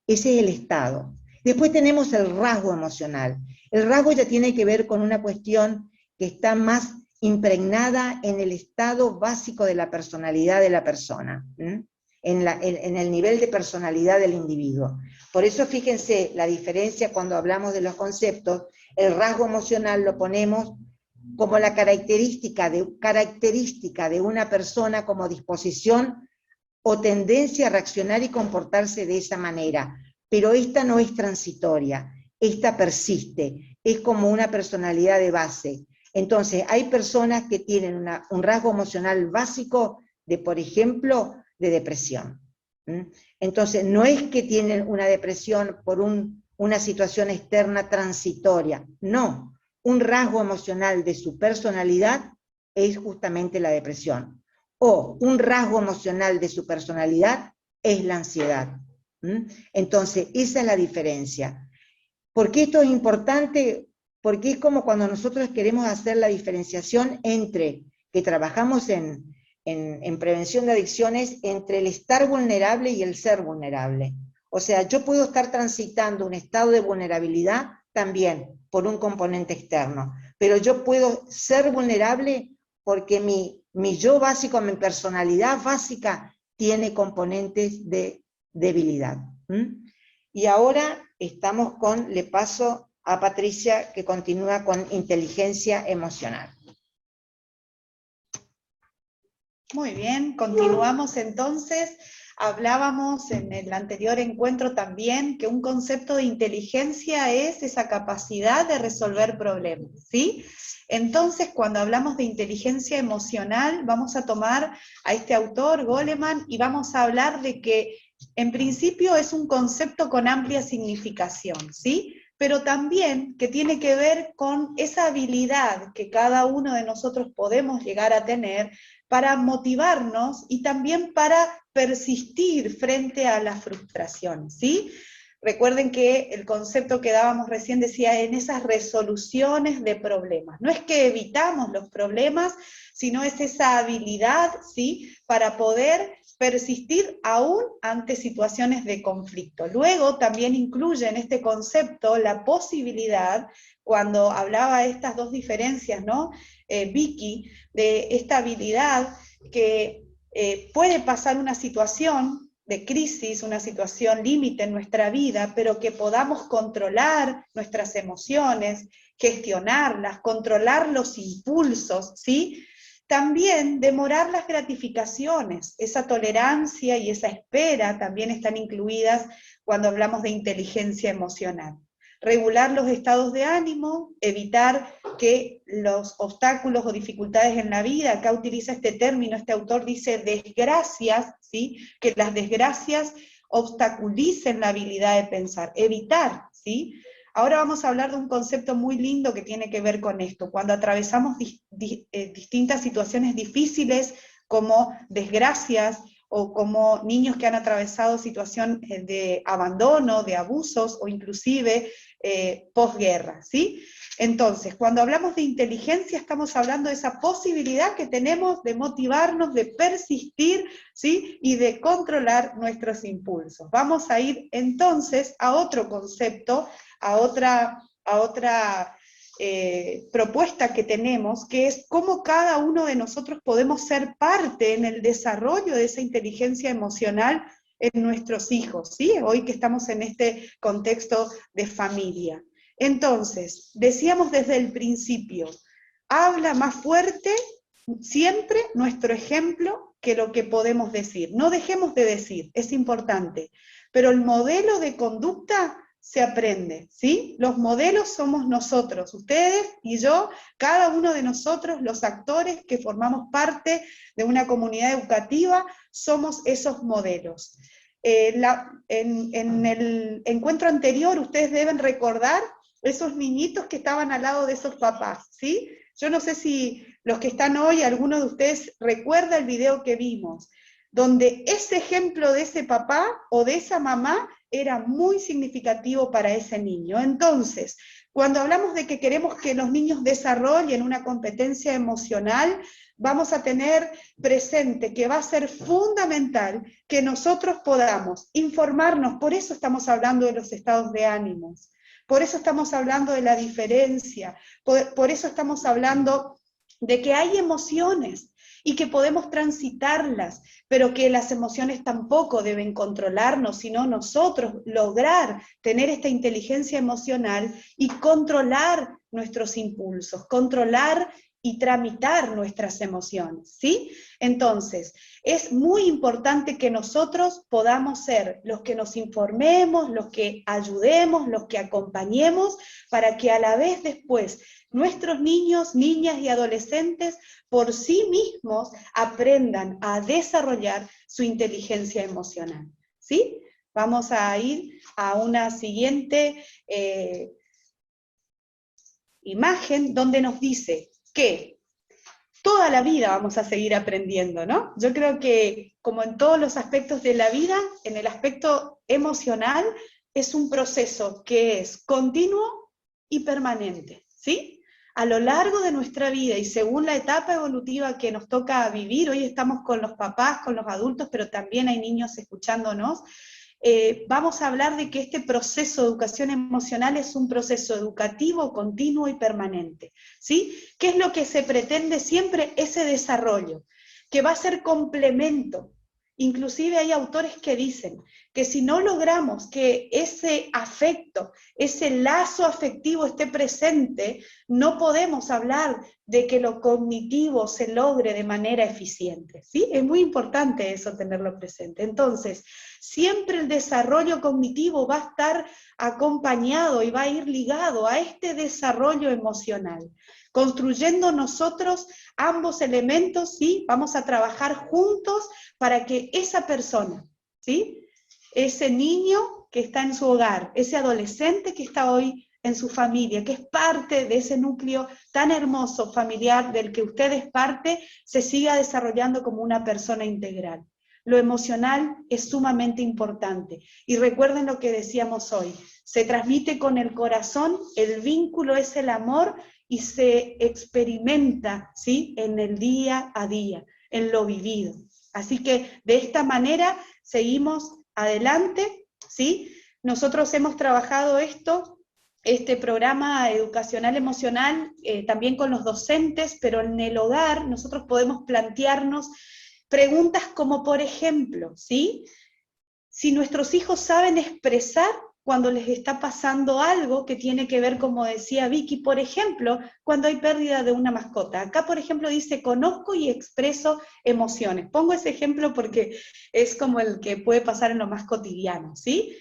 Ese es el estado. Después tenemos el rasgo emocional. El rasgo ya tiene que ver con una cuestión que está más impregnada en el estado básico de la personalidad de la persona, en el nivel de personalidad del individuo. Por eso fíjense la diferencia cuando hablamos de los conceptos. El rasgo emocional lo ponemos como la característica de una persona, como disposición o tendencia a reaccionar y comportarse de esa manera. Pero esta no es transitoria, esta persiste, es como una personalidad de base. Entonces, hay personas que tienen un rasgo emocional básico de, por ejemplo, de depresión. Entonces, no es que tienen una depresión por una situación externa transitoria, no. Un rasgo emocional de su personalidad es justamente la depresión. O un rasgo emocional de su personalidad es la ansiedad. Entonces, esa es la diferencia. ¿Por qué esto es importante? Porque es como cuando nosotros queremos hacer la diferenciación entre, que trabajamos en prevención de adicciones, entre el estar vulnerable y el ser vulnerable. O sea, yo puedo estar transitando un estado de vulnerabilidad también por un componente externo, pero yo puedo ser vulnerable porque mi yo básico, mi personalidad básica tiene componentes de debilidad. Y ahora le paso a Patricia, que continúa con inteligencia emocional. Muy bien, continuamos entonces. Hablábamos en el anterior encuentro también que un concepto de inteligencia es esa capacidad de resolver problemas, ¿sí? Entonces, cuando hablamos de inteligencia emocional, vamos a tomar a este autor, Goleman, y vamos a hablar de que en principio es un concepto con amplia significación, ¿sí? Pero también que tiene que ver con esa habilidad que cada uno de nosotros podemos llegar a tener para motivarnos y también para persistir frente a la frustración, ¿sí? Recuerden que el concepto que dábamos recién decía en esas resoluciones de problemas. No es que evitamos los problemas, sino es esa habilidad, ¿sí?, para poder persistir aún ante situaciones de conflicto. Luego también incluye en este concepto la posibilidad, cuando hablaba de estas dos diferencias, ¿no? Vicky, de esta habilidad que puede pasar una situación de crisis, una situación límite en nuestra vida, pero que podamos controlar nuestras emociones, gestionarlas, controlar los impulsos, ¿sí? También demorar las gratificaciones, esa tolerancia y esa espera también están incluidas cuando hablamos de inteligencia emocional. Regular los estados de ánimo, evitar que los obstáculos o dificultades en la vida, acá utiliza este término, este autor dice desgracias, ¿sí?, que las desgracias obstaculicen la habilidad de pensar, evitar, ¿sí? Ahora vamos a hablar de un concepto muy lindo que tiene que ver con esto, cuando atravesamos distintas situaciones difíciles como desgracias, o como niños que han atravesado situación de abandono, de abusos, o inclusive posguerra, ¿sí? Entonces, cuando hablamos de inteligencia, estamos hablando de esa posibilidad que tenemos de motivarnos, de persistir, ¿sí?, y de controlar nuestros impulsos. Vamos a ir entonces a otro concepto, a otra propuesta que tenemos, que es cómo cada uno de nosotros podemos ser parte en el desarrollo de esa inteligencia emocional en nuestros hijos, ¿sí? Hoy que estamos en este contexto de familia. Entonces, decíamos desde el principio, habla más fuerte siempre nuestro ejemplo que lo que podemos decir. No dejemos de decir, es importante, pero el modelo de conducta se aprende, ¿sí? Los modelos somos nosotros, ustedes y yo, cada uno de nosotros, los actores que formamos parte de una comunidad educativa, somos esos modelos. En el encuentro anterior, ustedes deben recordar esos niñitos que estaban al lado de esos papás, ¿sí? Yo no sé si los que están hoy, alguno de ustedes recuerda el video que vimos, donde ese ejemplo de ese papá o de esa mamá era muy significativo para ese niño. Entonces, cuando hablamos de que queremos que los niños desarrollen una competencia emocional, vamos a tener presente que va a ser fundamental que nosotros podamos informarnos, por eso estamos hablando de los estados de ánimos, por eso estamos hablando de la diferencia, por eso estamos hablando de que hay emociones, y que podemos transitarlas, pero que las emociones tampoco deben controlarnos, sino nosotros lograr tener esta inteligencia emocional y controlar nuestros impulsos, controlar y tramitar nuestras emociones, ¿sí? Entonces, es muy importante que nosotros podamos ser los que nos informemos, los que ayudemos, los que acompañemos, para que a la vez después nuestros niños, niñas y adolescentes por sí mismos aprendan a desarrollar su inteligencia emocional, ¿sí? Vamos a ir a una siguiente imagen donde nos dice que toda la vida vamos a seguir aprendiendo, ¿no? Yo creo que, como en todos los aspectos de la vida, en el aspecto emocional, es un proceso que es continuo y permanente, ¿sí? A lo largo de nuestra vida y según la etapa evolutiva que nos toca vivir, hoy estamos con los papás, con los adultos, pero también hay niños escuchándonos, vamos a hablar de que este proceso de educación emocional es un proceso educativo, continuo y permanente, ¿sí? ¿Qué es lo que se pretende siempre? Ese desarrollo, que va a ser complemento. Inclusive hay autores que dicen que si no logramos que ese afecto, ese lazo afectivo esté presente, no podemos hablar de que lo cognitivo se logre de manera eficiente, ¿sí? Es muy importante eso, tenerlo presente. Entonces, siempre el desarrollo cognitivo va a estar acompañado y va a ir ligado a este desarrollo emocional. Construyendo nosotros ambos elementos, ¿sí? Vamos a trabajar juntos para que esa persona, ¿sí? Ese niño que está en su hogar, ese adolescente que está hoy en su familia, que es parte de ese núcleo tan hermoso familiar del que usted es parte, se siga desarrollando como una persona integral. lo emocional es sumamente importante. Y recuerden lo que decíamos hoy, se transmite con el corazón, el vínculo es el amor y se experimenta, ¿sí?, en el día a día, en lo vivido. Así que de esta manera seguimos adelante, ¿sí? Nosotros hemos trabajado este programa educacional emocional, también con los docentes, pero en el hogar nosotros podemos plantearnos preguntas como, por ejemplo, ¿sí?, si nuestros hijos saben expresar cuando les está pasando algo que tiene que ver, como decía Vicky, por ejemplo, cuando hay pérdida de una mascota. Acá, por ejemplo, dice, conozco y expreso emociones. Pongo ese ejemplo porque es como el que puede pasar en lo más cotidiano, ¿sí?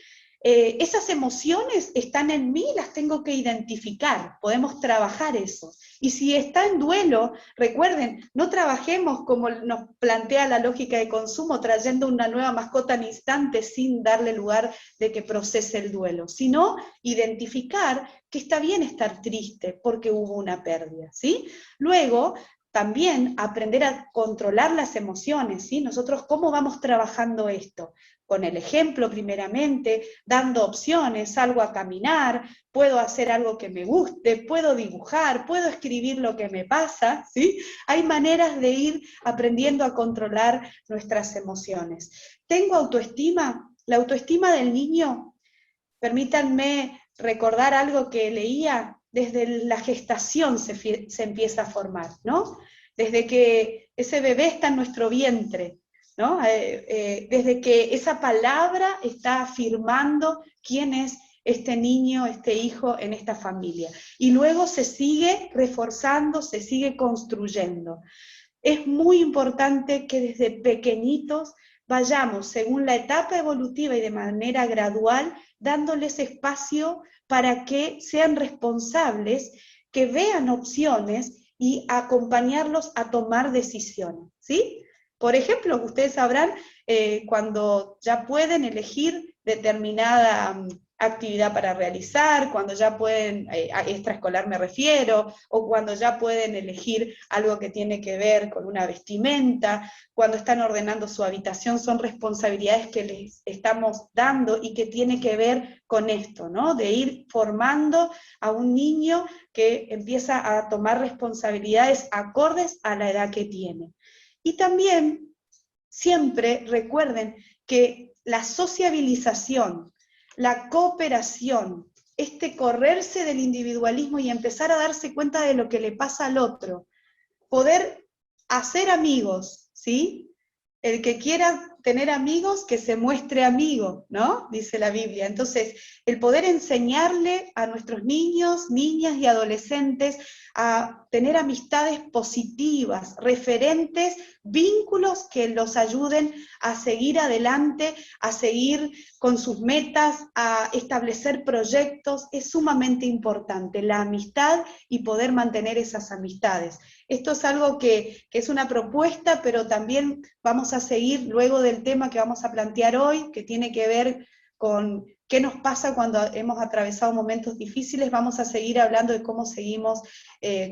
Esas emociones están en mí, las tengo que identificar, podemos trabajar eso. Y si está en duelo, recuerden, no trabajemos como nos plantea la lógica de consumo, trayendo una nueva mascota al instante sin darle lugar de que procese el duelo, sino identificar que está bien estar triste porque hubo una pérdida, ¿sí? Luego, también aprender a controlar las emociones, ¿sí? Nosotros, ¿cómo vamos trabajando esto? Con el ejemplo primeramente, dando opciones, salgo a caminar, puedo hacer algo que me guste, puedo dibujar, puedo escribir lo que me pasa, ¿sí? Hay maneras de ir aprendiendo a controlar nuestras emociones. ¿Tengo autoestima? La autoestima del niño, permítanme recordar algo que leía, desde la gestación se empieza a formar, ¿no? Desde que ese bebé está en nuestro vientre, ¿no? Desde que esa palabra está afirmando quién es este niño, este hijo en esta familia. Y luego se sigue reforzando, se sigue construyendo. Es muy importante que desde pequeñitos vayamos, según la etapa evolutiva y de manera gradual, dándoles espacio para que sean responsables, que vean opciones y acompañarlos a tomar decisiones, ¿sí? Por ejemplo, ustedes sabrán cuando ya pueden elegir determinada actividad para realizar, cuando ya pueden, extraescolar me refiero, o cuando ya pueden elegir algo que tiene que ver con una vestimenta, cuando están ordenando su habitación, son responsabilidades que les estamos dando y que tiene que ver con esto, ¿no? De ir formando a un niño que empieza a tomar responsabilidades acordes a la edad que tiene. Y también, siempre recuerden que la sociabilización, la cooperación, este correrse del individualismo y empezar a darse cuenta de lo que le pasa al otro, poder hacer amigos, ¿sí? El que quiera tener amigos, que se muestre amigo, ¿no? Dice la Biblia. Entonces, el poder enseñarle a nuestros niños, niñas y adolescentes a tener amistades positivas, referentes, vínculos que los ayuden a seguir adelante, a seguir con sus metas, a establecer proyectos, es sumamente importante, la amistad y poder mantener esas amistades. Esto es algo que es una propuesta, pero también vamos a seguir luego del tema que vamos a plantear hoy, que tiene que ver con qué nos pasa cuando hemos atravesado momentos difíciles. Vamos a seguir hablando de cómo seguimos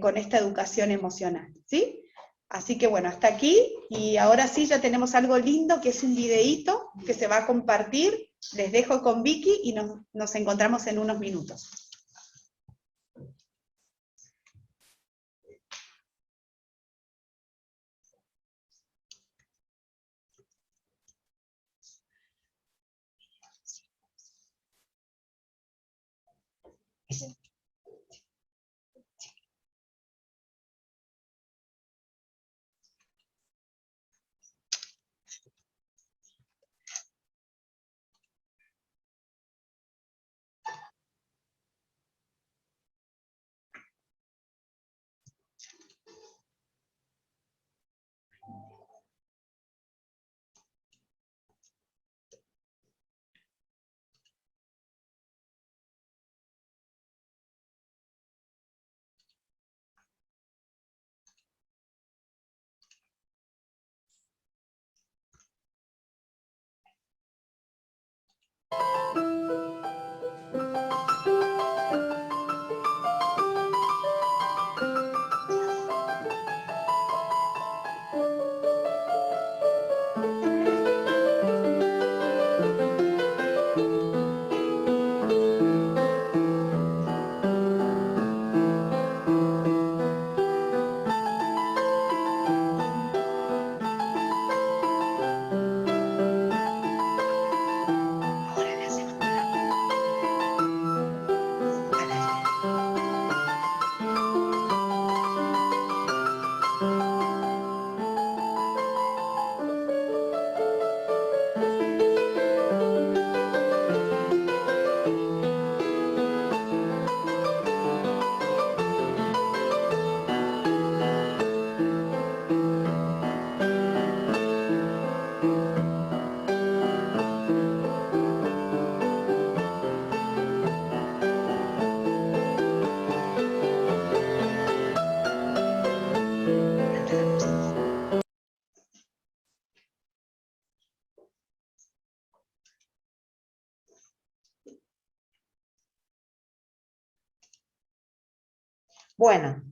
con esta educación emocional, ¿sí? Así que bueno, hasta aquí, y ahora sí ya tenemos algo lindo, que es un videíto que se va a compartir. Les dejo con Vicky y nos encontramos en unos minutos. Bueno,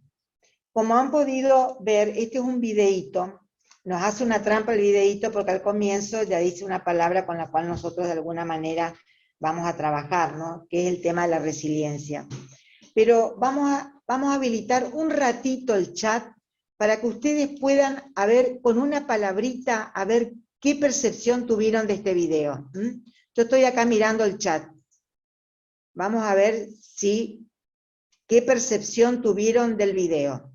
como han podido ver, este es un videíto. Nos hace una trampa el videíto porque al comienzo ya dice una palabra con la cual nosotros de alguna manera vamos a trabajar, ¿no? Que es el tema de la resiliencia. Pero vamos a habilitar un ratito el chat para que ustedes puedan, a ver, con una palabrita, a ver qué percepción tuvieron de este video. Yo estoy acá mirando el chat. Vamos a ver si, qué percepción tuvieron del video.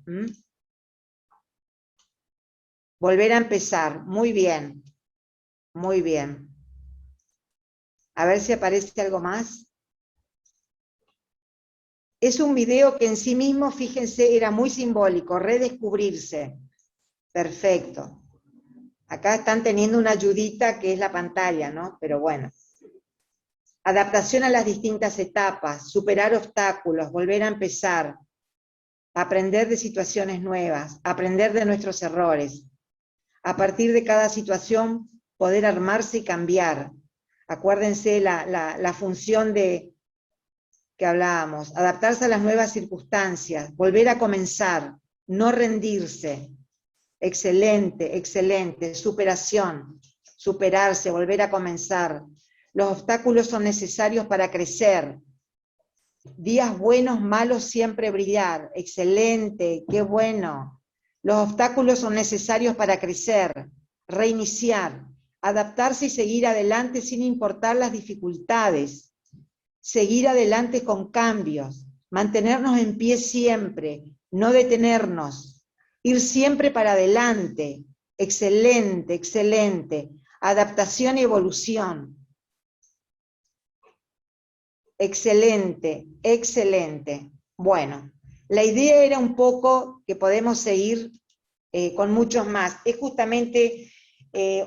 Volver a empezar, muy bien, muy bien. A ver si aparece algo más. Es un video que en sí mismo, fíjense, era muy simbólico, redescubrirse. Perfecto. Acá están teniendo una ayudita que es la pantalla, ¿no? Pero bueno. Adaptación a las distintas etapas, superar obstáculos, volver a empezar, aprender de situaciones nuevas, aprender de nuestros errores. A partir de cada situación, poder armarse y cambiar. Acuérdense la función de que hablábamos, adaptarse a las nuevas circunstancias, volver a comenzar, no rendirse. Excelente, excelente, superación, superarse, volver a comenzar. Los obstáculos son necesarios para crecer. Días buenos, malos, siempre brillar. Excelente, qué bueno. Los obstáculos son necesarios para crecer, reiniciar, adaptarse y seguir adelante sin importar las dificultades. Seguir adelante con cambios, mantenernos en pie siempre, no detenernos, ir siempre para adelante. Excelente, excelente. Adaptación y evolución. Excelente, excelente. Bueno, la idea era un poco que podemos seguir con muchos más. Es justamente,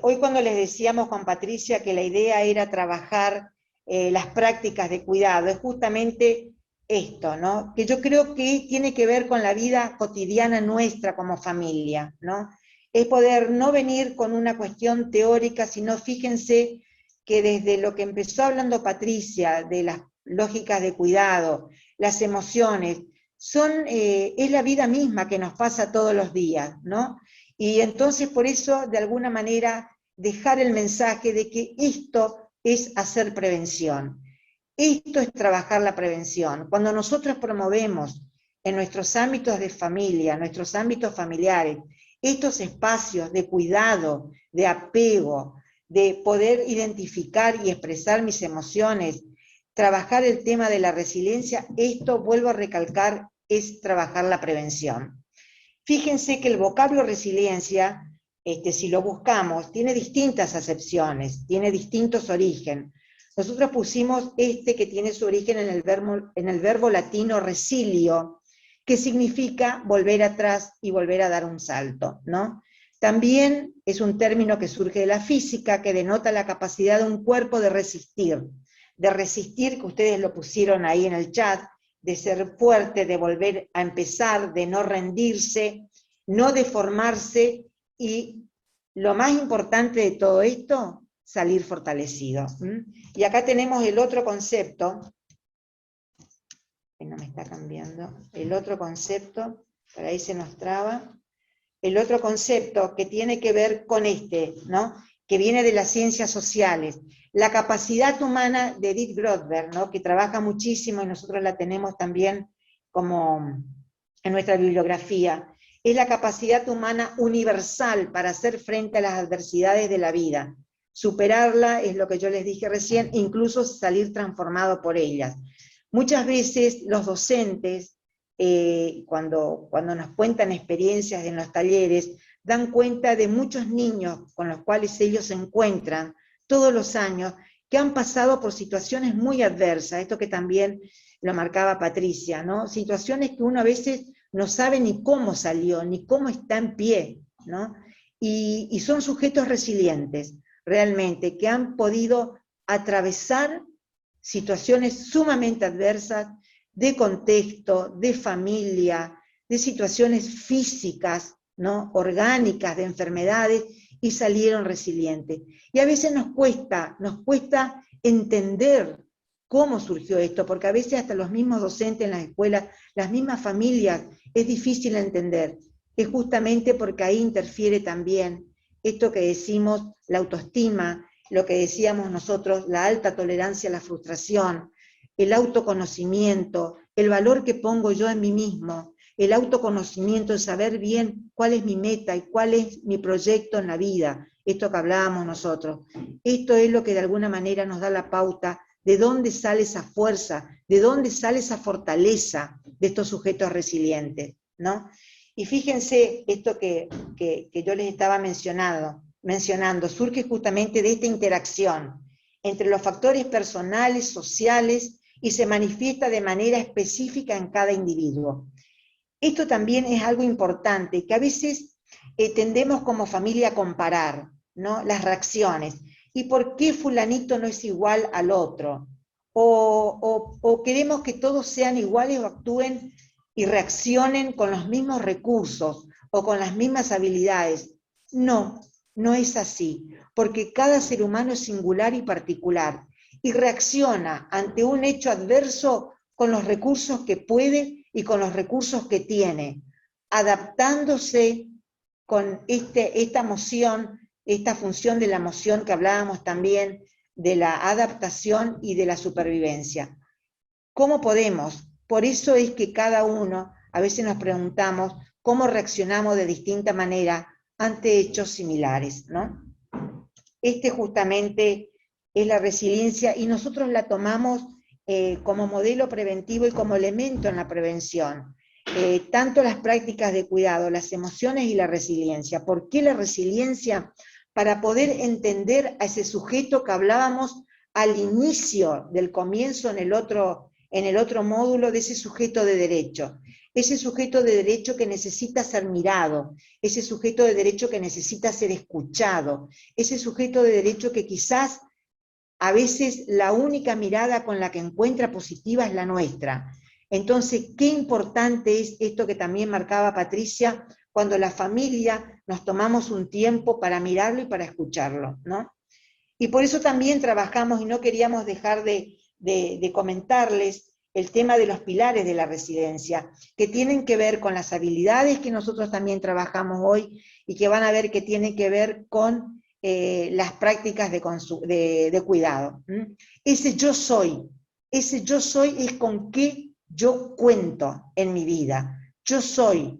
hoy cuando les decíamos con Patricia que la idea era trabajar las prácticas de cuidado, es justamente esto, ¿no? Que yo creo que tiene que ver con la vida cotidiana nuestra como familia, ¿no? Es poder no venir con una cuestión teórica, sino fíjense que desde lo que empezó hablando Patricia, de las lógicas de cuidado, las emociones, es la vida misma que nos pasa todos los días, ¿no? Y entonces por eso, de alguna manera, dejar el mensaje de que esto es hacer prevención. Esto es trabajar la prevención. Cuando nosotros promovemos en nuestros ámbitos de familia, nuestros ámbitos familiares, estos espacios de cuidado, de apego, de poder identificar y expresar mis emociones, trabajar el tema de la resiliencia, esto, vuelvo a recalcar, es trabajar la prevención. Fíjense que el vocablo resiliencia, si lo buscamos, tiene distintas acepciones, tiene distintos orígenes. Nosotros pusimos que tiene su origen en el verbo latino resilio, que significa volver atrás y volver a dar un salto, ¿no? También es un término que surge de la física, que denota la capacidad de un cuerpo de resistir, que ustedes lo pusieron ahí en el chat, de ser fuerte, de volver a empezar, de no rendirse, no deformarse, y lo más importante de todo esto, salir fortalecido. Y acá tenemos el otro concepto, que no me está cambiando, el otro concepto, por ahí se nos traba, el otro concepto que tiene que ver con ¿no? Que viene de las ciencias sociales, la capacidad humana de Edith Grothberg, ¿no? Que trabaja muchísimo y nosotros la tenemos también como en nuestra bibliografía, es la capacidad humana universal para hacer frente a las adversidades de la vida. Superarla es lo que yo les dije recién, incluso salir transformado por ellas. Muchas veces los docentes, cuando nos cuentan experiencias en los talleres, dan cuenta de muchos niños con los cuales ellos se encuentran todos los años, que han pasado por situaciones muy adversas, esto que también lo marcaba Patricia, ¿no? Situaciones que uno a veces no sabe ni cómo salió, ni cómo está en pie, ¿no? Y son sujetos resilientes, realmente, que han podido atravesar situaciones sumamente adversas, de contexto, de familia, de situaciones físicas, ¿no? Orgánicas, de enfermedades, y salieron resilientes. Y a veces nos cuesta entender cómo surgió esto, porque a veces hasta los mismos docentes en las escuelas, las mismas familias, es difícil entender. Es justamente porque ahí interfiere también esto que decimos, la autoestima, lo que decíamos nosotros, la alta tolerancia a la frustración, el autoconocimiento, el valor que pongo yo en mí mismo, el autoconocimiento, el saber bien cuál es mi meta y cuál es mi proyecto en la vida, esto que hablábamos nosotros. Esto es lo que de alguna manera nos da la pauta de dónde sale esa fuerza, de dónde sale esa fortaleza de estos sujetos resilientes, ¿no? Y fíjense, esto que yo les estaba mencionando, surge justamente de esta interacción entre los factores personales, sociales, y se manifiesta de manera específica en cada individuo. Esto también es algo importante, que a veces tendemos como familia a comparar, ¿no?, las reacciones. ¿Y por qué fulanito no es igual al otro? O queremos que todos sean iguales o actúen y reaccionen con los mismos recursos o con las mismas habilidades. No, no es así, porque cada ser humano es singular y particular y reacciona ante un hecho adverso con los recursos que puede y con los recursos que tiene, adaptándose con esta emoción, esta función de la emoción que hablábamos también, de la adaptación y de la supervivencia. ¿Cómo podemos? Por eso es que cada uno, a veces nos preguntamos cómo reaccionamos de distinta manera ante hechos similares, ¿no? Justamente es la resiliencia y nosotros la tomamos como modelo preventivo y como elemento en la prevención. Tanto las prácticas de cuidado, las emociones y la resiliencia. ¿Por qué la resiliencia? Para poder entender a ese sujeto que hablábamos al inicio del comienzo en el otro módulo, de ese sujeto de derecho. Ese sujeto de derecho que necesita ser mirado, ese sujeto de derecho que necesita ser escuchado, ese sujeto de derecho que quizás a veces la única mirada con la que encuentra positiva es la nuestra. Entonces, qué importante es esto que también marcaba Patricia, cuando la familia nos tomamos un tiempo para mirarlo y para escucharlo, ¿no? Y por eso también trabajamos, y no queríamos dejar de comentarles el tema de los pilares de la resiliencia, que tienen que ver con las habilidades que nosotros también trabajamos hoy, y que van a ver que tienen que ver con las prácticas de cuidado. Ese yo soy es con qué yo cuento en mi vida. Yo soy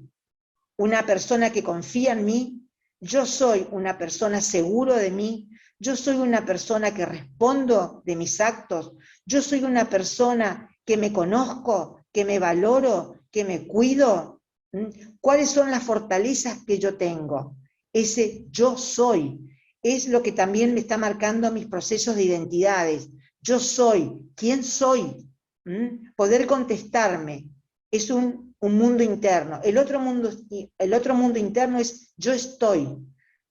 una persona que confía en mí, yo soy una persona seguro de mí, yo soy una persona que respondo de mis actos, yo soy una persona que me conozco, que me valoro, que me cuido. ¿Cuáles son las fortalezas que yo tengo? Ese yo soy es lo que también me está marcando mis procesos de identidades. Yo soy, ¿quién soy? Poder contestarme es un mundo interno. El otro mundo interno es yo estoy.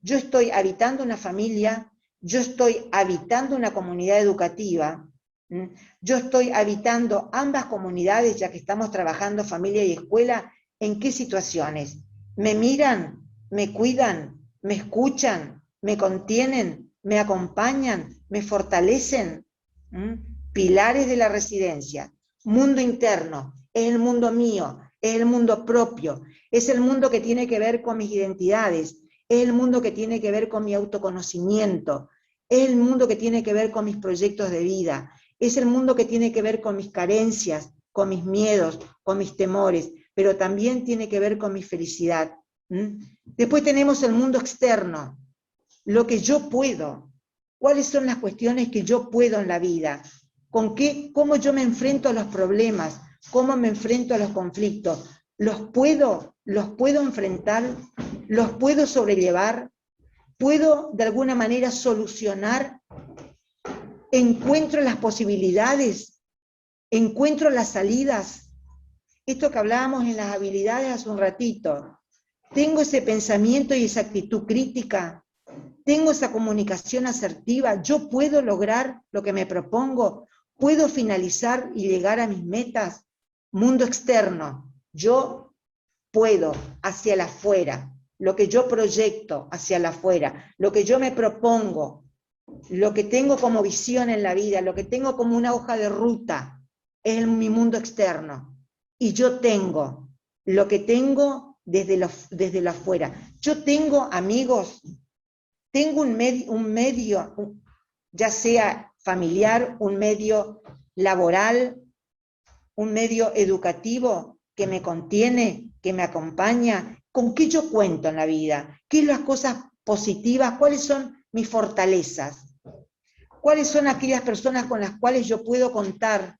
Yo estoy habitando una familia, yo estoy habitando una comunidad educativa, yo estoy habitando ambas comunidades, ya que estamos trabajando familia y escuela. ¿En qué situaciones? ¿Me miran? ¿Me cuidan? ¿Me escuchan? ¿Me contienen? ¿Me acompañan? ¿Me fortalecen? Pilares de la residencia. Mundo interno, es el mundo mío, es el mundo propio, es el mundo que tiene que ver con mis identidades, es el mundo que tiene que ver con mi autoconocimiento, es el mundo que tiene que ver con mis proyectos de vida, es el mundo que tiene que ver con mis carencias, con mis miedos, con mis temores, pero también tiene que ver con mi felicidad. Después tenemos el mundo externo, lo que yo puedo, cuáles son las cuestiones que yo puedo en la vida, cómo yo me enfrento a los problemas, cómo me enfrento a los conflictos, los puedo enfrentar, los puedo sobrellevar, puedo de alguna manera solucionar, encuentro las posibilidades, encuentro las salidas. Esto que hablábamos en las habilidades hace un ratito, tengo ese pensamiento y esa actitud crítica, tengo esa comunicación asertiva, yo puedo lograr lo que me propongo, puedo finalizar y llegar a mis metas. Mundo externo, yo puedo hacia el afuera, lo que yo proyecto hacia el afuera, lo que yo me propongo, lo que tengo como visión en la vida, lo que tengo como una hoja de ruta, es mi mundo externo. Y yo tengo lo que tengo desde lo afuera. Yo tengo amigos, tengo un medio, ya sea familiar, un medio laboral, un medio educativo que me contiene, que me acompaña. ¿Con qué yo cuento en la vida? ¿Qué son las cosas positivas? ¿Cuáles son mis fortalezas? ¿Cuáles son aquellas personas con las cuales yo puedo contar?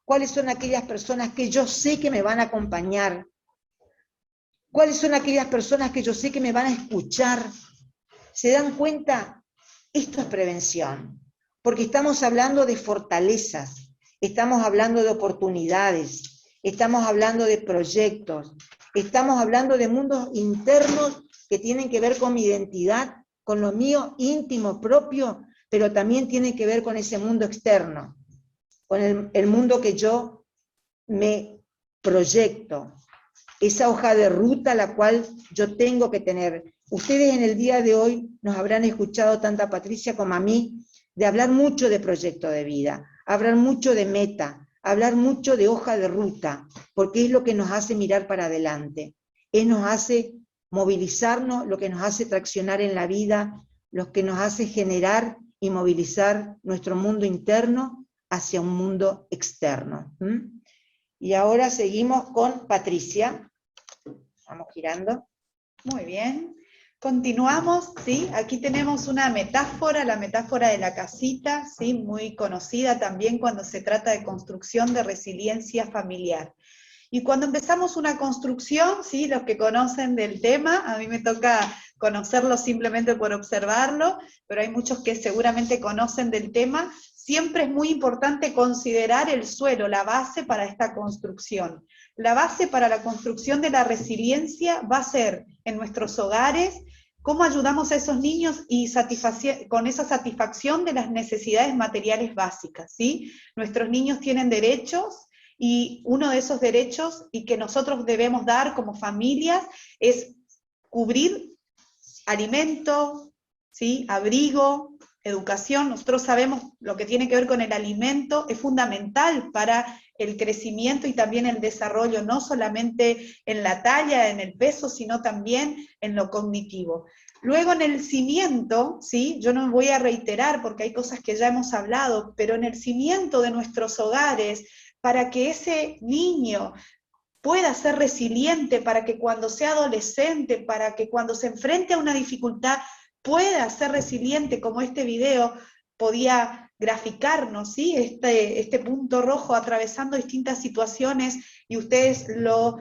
¿Cuáles son aquellas personas que yo sé que me van a acompañar? ¿Cuáles son aquellas personas que yo sé que me van a escuchar? ¿Se dan cuenta? Esto es prevención, porque estamos hablando de fortalezas, estamos hablando de oportunidades, estamos hablando de proyectos, estamos hablando de mundos internos que tienen que ver con mi identidad, con lo mío íntimo, propio, pero también tiene que ver con ese mundo externo, con el mundo que yo me proyecto, esa hoja de ruta la cual yo tengo que tener. Ustedes en el día de hoy nos habrán escuchado, tanto a Patricia como a mí, de hablar mucho de proyecto de vida, hablar mucho de meta, hablar mucho de hoja de ruta, porque es lo que nos hace mirar para adelante, nos hace movilizarnos, lo que nos hace traccionar en la vida, lo que nos hace generar y movilizar nuestro mundo interno hacia un mundo externo. Y ahora seguimos con Patricia. Vamos girando. Muy bien. Continuamos, ¿sí? Aquí tenemos una metáfora, la metáfora de la casita, ¿sí? Muy conocida también cuando se trata de construcción de resiliencia familiar. Y cuando empezamos una construcción, ¿sí? Los que conocen del tema, a mí me toca conocerlo simplemente por observarlo, pero hay muchos que seguramente conocen del tema, siempre es muy importante considerar el suelo, la base para esta construcción. La base para la construcción de la resiliencia va a ser en nuestros hogares, cómo ayudamos a esos niños y con esa satisfacción de las necesidades materiales básicas, ¿sí? Nuestros niños tienen derechos, y uno de esos derechos y que nosotros debemos dar como familias es cubrir alimento, ¿sí? Abrigo, educación. Nosotros sabemos lo que tiene que ver con el alimento, es fundamental para el crecimiento y también el desarrollo, no solamente en la talla, en el peso, sino también en lo cognitivo. Luego en el cimiento, ¿sí? Yo no me voy a reiterar porque hay cosas que ya hemos hablado, pero en el cimiento de nuestros hogares, para que ese niño pueda ser resiliente, para que cuando sea adolescente, para que cuando se enfrente a una dificultad pueda ser resiliente, como este video podía graficarnos, ¿sí? Este punto rojo atravesando distintas situaciones, y ustedes lo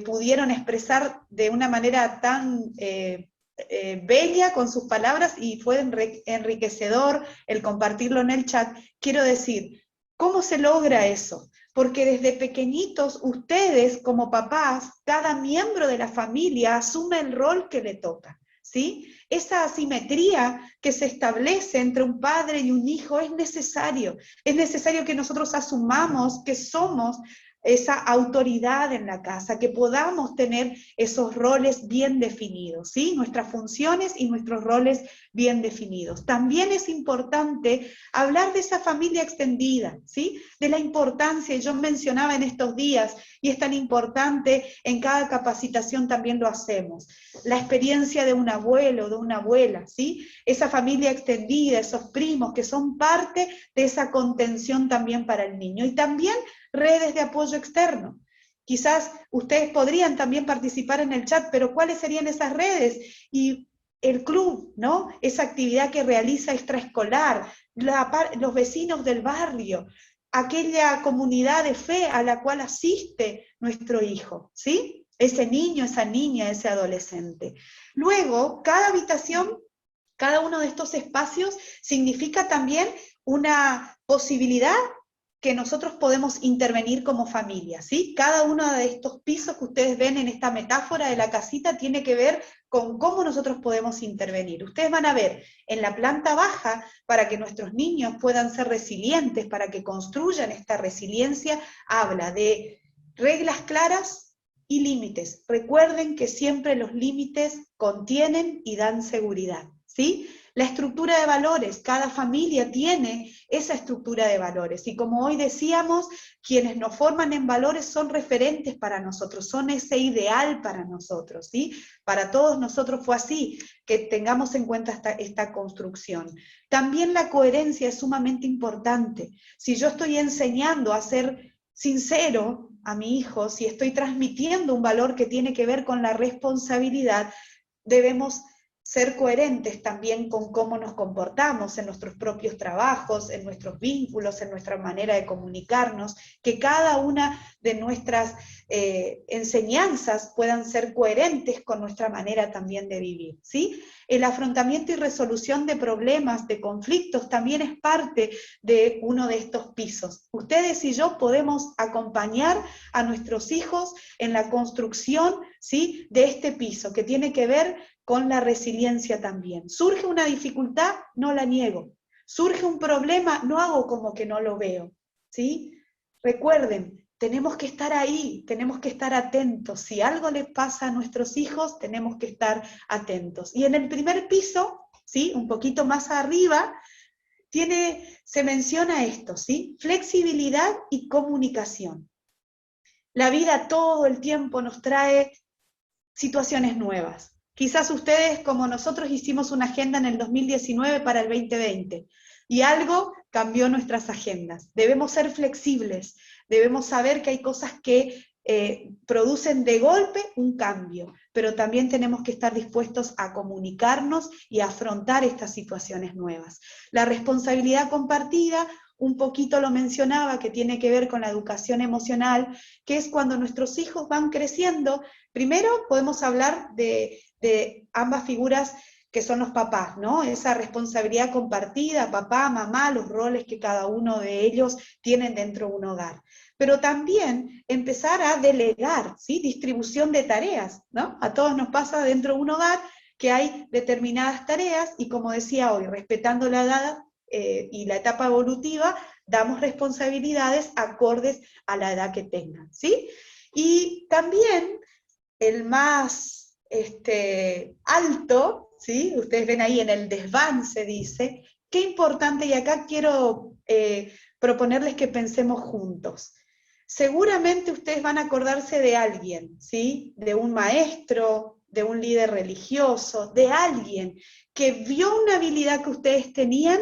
pudieron expresar de una manera tan bella con sus palabras, y fue enriquecedor el compartirlo en el chat. Quiero decir, ¿cómo se logra eso? Porque desde pequeñitos ustedes como papás, cada miembro de la familia asume el rol que le toca, ¿sí? Esa asimetría que se establece entre un padre y un hijo es necesario que nosotros asumamos que somos esa autoridad en la casa, que podamos tener esos roles bien definidos, ¿sí? Nuestras funciones y nuestros roles bien definidos. También es importante hablar de esa familia extendida, ¿sí? De la importancia, yo mencionaba en estos días, y es tan importante, en cada capacitación también lo hacemos, la experiencia de un abuelo, de una abuela, ¿sí? Esa familia extendida, esos primos que son parte de esa contención también para el niño. Y también redes de apoyo externo. Quizás ustedes podrían también participar en el chat, pero ¿cuáles serían esas redes? Y el club, ¿no? Esa actividad que realiza extraescolar, los vecinos del barrio, aquella comunidad de fe a la cual asiste nuestro hijo, ¿sí? Ese niño, esa niña, ese adolescente. Luego, cada habitación, cada uno de estos espacios significa también una posibilidad que nosotros podemos intervenir como familia, ¿sí? Cada uno de estos pisos que ustedes ven en esta metáfora de la casita tiene que ver con cómo nosotros podemos intervenir. Ustedes van a ver en la planta baja, para que nuestros niños puedan ser resilientes, para que construyan esta resiliencia, habla de reglas claras y límites. Recuerden que siempre los límites contienen y dan seguridad, ¿sí? La estructura de valores, cada familia tiene esa estructura de valores. Y como hoy decíamos, quienes nos forman en valores son referentes para nosotros, son ese ideal para nosotros, ¿sí? Para todos nosotros fue así, que tengamos en cuenta esta construcción. También la coherencia es sumamente importante. Si yo estoy enseñando a ser sincero a mi hijo, si estoy transmitiendo un valor que tiene que ver con la responsabilidad, debemos ser coherentes también con cómo nos comportamos en nuestros propios trabajos, en nuestros vínculos, en nuestra manera de comunicarnos, que cada una de nuestras enseñanzas puedan ser coherentes con nuestra manera también de vivir, ¿sí? El afrontamiento y resolución de problemas, de conflictos, también es parte de uno de estos pisos. Ustedes y yo podemos acompañar a nuestros hijos en la construcción, ¿sí?, de este piso, que tiene que ver con la resiliencia también. Surge una dificultad, no la niego. Surge un problema, no hago como que no lo veo, ¿sí? Recuerden, tenemos que estar ahí, tenemos que estar atentos. Si algo les pasa a nuestros hijos, tenemos que estar atentos. Y en el primer piso, ¿sí?, un poquito más arriba, se menciona esto, ¿sí? Flexibilidad y comunicación. La vida todo el tiempo nos trae situaciones nuevas. Quizás ustedes, como nosotros, hicimos una agenda en el 2019 para el 2020 y algo cambió nuestras agendas. Debemos ser flexibles, debemos saber que hay cosas que producen de golpe un cambio, pero también tenemos que estar dispuestos a comunicarnos y a afrontar estas situaciones nuevas. La responsabilidad compartida, un poquito lo mencionaba, que tiene que ver con la educación emocional, que es cuando nuestros hijos van creciendo. Primero podemos hablar de ambas figuras que son los papás, ¿no? Esa responsabilidad compartida, papá, mamá, los roles que cada uno de ellos tienen dentro de un hogar. Pero también empezar a delegar, ¿sí? Distribución de tareas, ¿no? A todos nos pasa dentro de un hogar que hay determinadas tareas y, como decía hoy, respetando la edad y la etapa evolutiva, damos responsabilidades acordes a la edad que tengan, ¿sí? Y también el más alto, ¿sí? Ustedes ven ahí en el desván se dice, qué importante, y acá quiero proponerles que pensemos juntos. Seguramente ustedes van a acordarse de alguien, ¿sí? De un maestro, de un líder religioso, de alguien que vio una habilidad que ustedes tenían,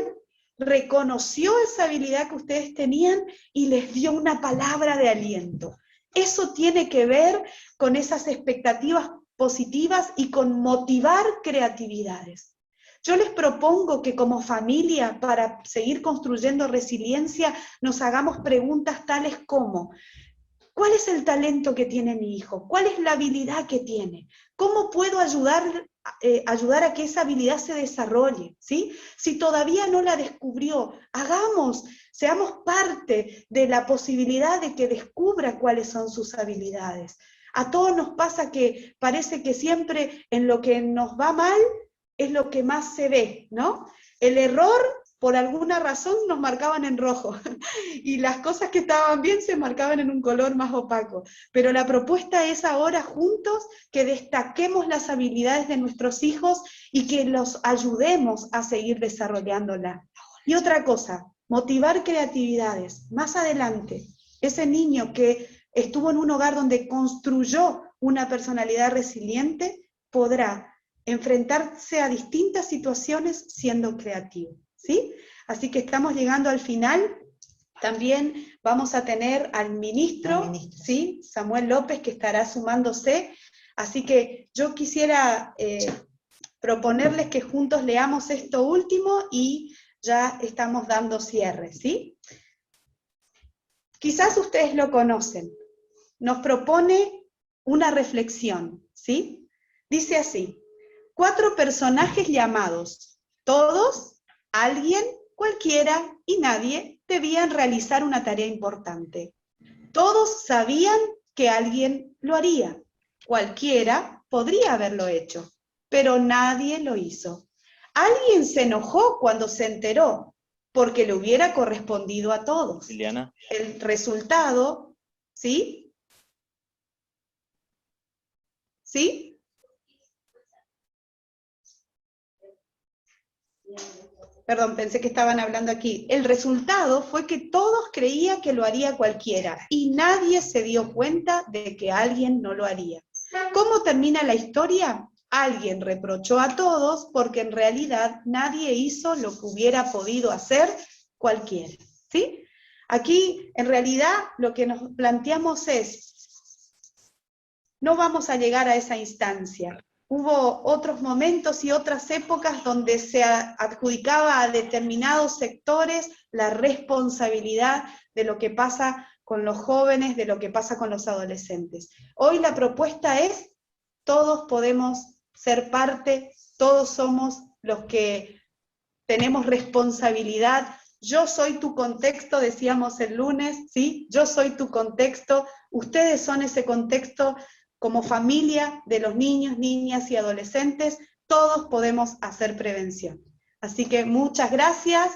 reconoció esa habilidad que ustedes tenían y les dio una palabra de aliento. Eso tiene que ver con esas expectativas positivas y con motivar creatividades. Yo les propongo que como familia, para seguir construyendo resiliencia, nos hagamos preguntas tales como: ¿cuál es el talento que tiene mi hijo? ¿Cuál es la habilidad que tiene? ¿Cómo puedo ayudar a que esa habilidad se desarrolle? ¿Sí? Si todavía no la descubrió, seamos parte de la posibilidad de que descubra cuáles son sus habilidades. A todos nos pasa que parece que siempre en lo que nos va mal es lo que más se ve, ¿no? El error, por alguna razón, nos marcaban en rojo, y las cosas que estaban bien se marcaban en un color más opaco. Pero la propuesta es ahora juntos que destaquemos las habilidades de nuestros hijos y que los ayudemos a seguir desarrollándolas. Y otra cosa, motivar creatividades. Más adelante, ese niño que estuvo en un hogar donde construyó una personalidad resiliente podrá enfrentarse a distintas situaciones siendo creativo, ¿sí? Así que estamos llegando al final. También vamos a tener al ministro, ¿sí? Samuel López, que estará sumándose. Así que yo quisiera proponerles que juntos leamos esto último y ya estamos dando cierre, ¿sí? Quizás ustedes lo conocen. Nos propone una reflexión, ¿sí? Dice así: 4 personajes llamados, todos, alguien, cualquiera y nadie debían realizar una tarea importante. Todos sabían que alguien lo haría. Cualquiera podría haberlo hecho, pero nadie lo hizo. Alguien se enojó cuando se enteró, porque le hubiera correspondido a todos. Liliana. El resultado, ¿sí? ¿Sí? Perdón, pensé que estaban hablando aquí. El resultado fue que todos creían que lo haría cualquiera y nadie se dio cuenta de que alguien no lo haría. ¿Cómo termina la historia? Alguien reprochó a todos porque en realidad nadie hizo lo que hubiera podido hacer cualquiera, ¿sí? Aquí, en realidad, lo que nos planteamos es, no vamos a llegar a esa instancia. Hubo otros momentos y otras épocas donde se adjudicaba a determinados sectores la responsabilidad de lo que pasa con los jóvenes, de lo que pasa con los adolescentes. Hoy la propuesta es, todos podemos ser parte, todos somos los que tenemos responsabilidad. Yo soy tu contexto, decíamos el lunes, ¿sí? Yo soy tu contexto, ustedes son ese contexto. Como familia de los niños, niñas y adolescentes, todos podemos hacer prevención. Así que muchas gracias.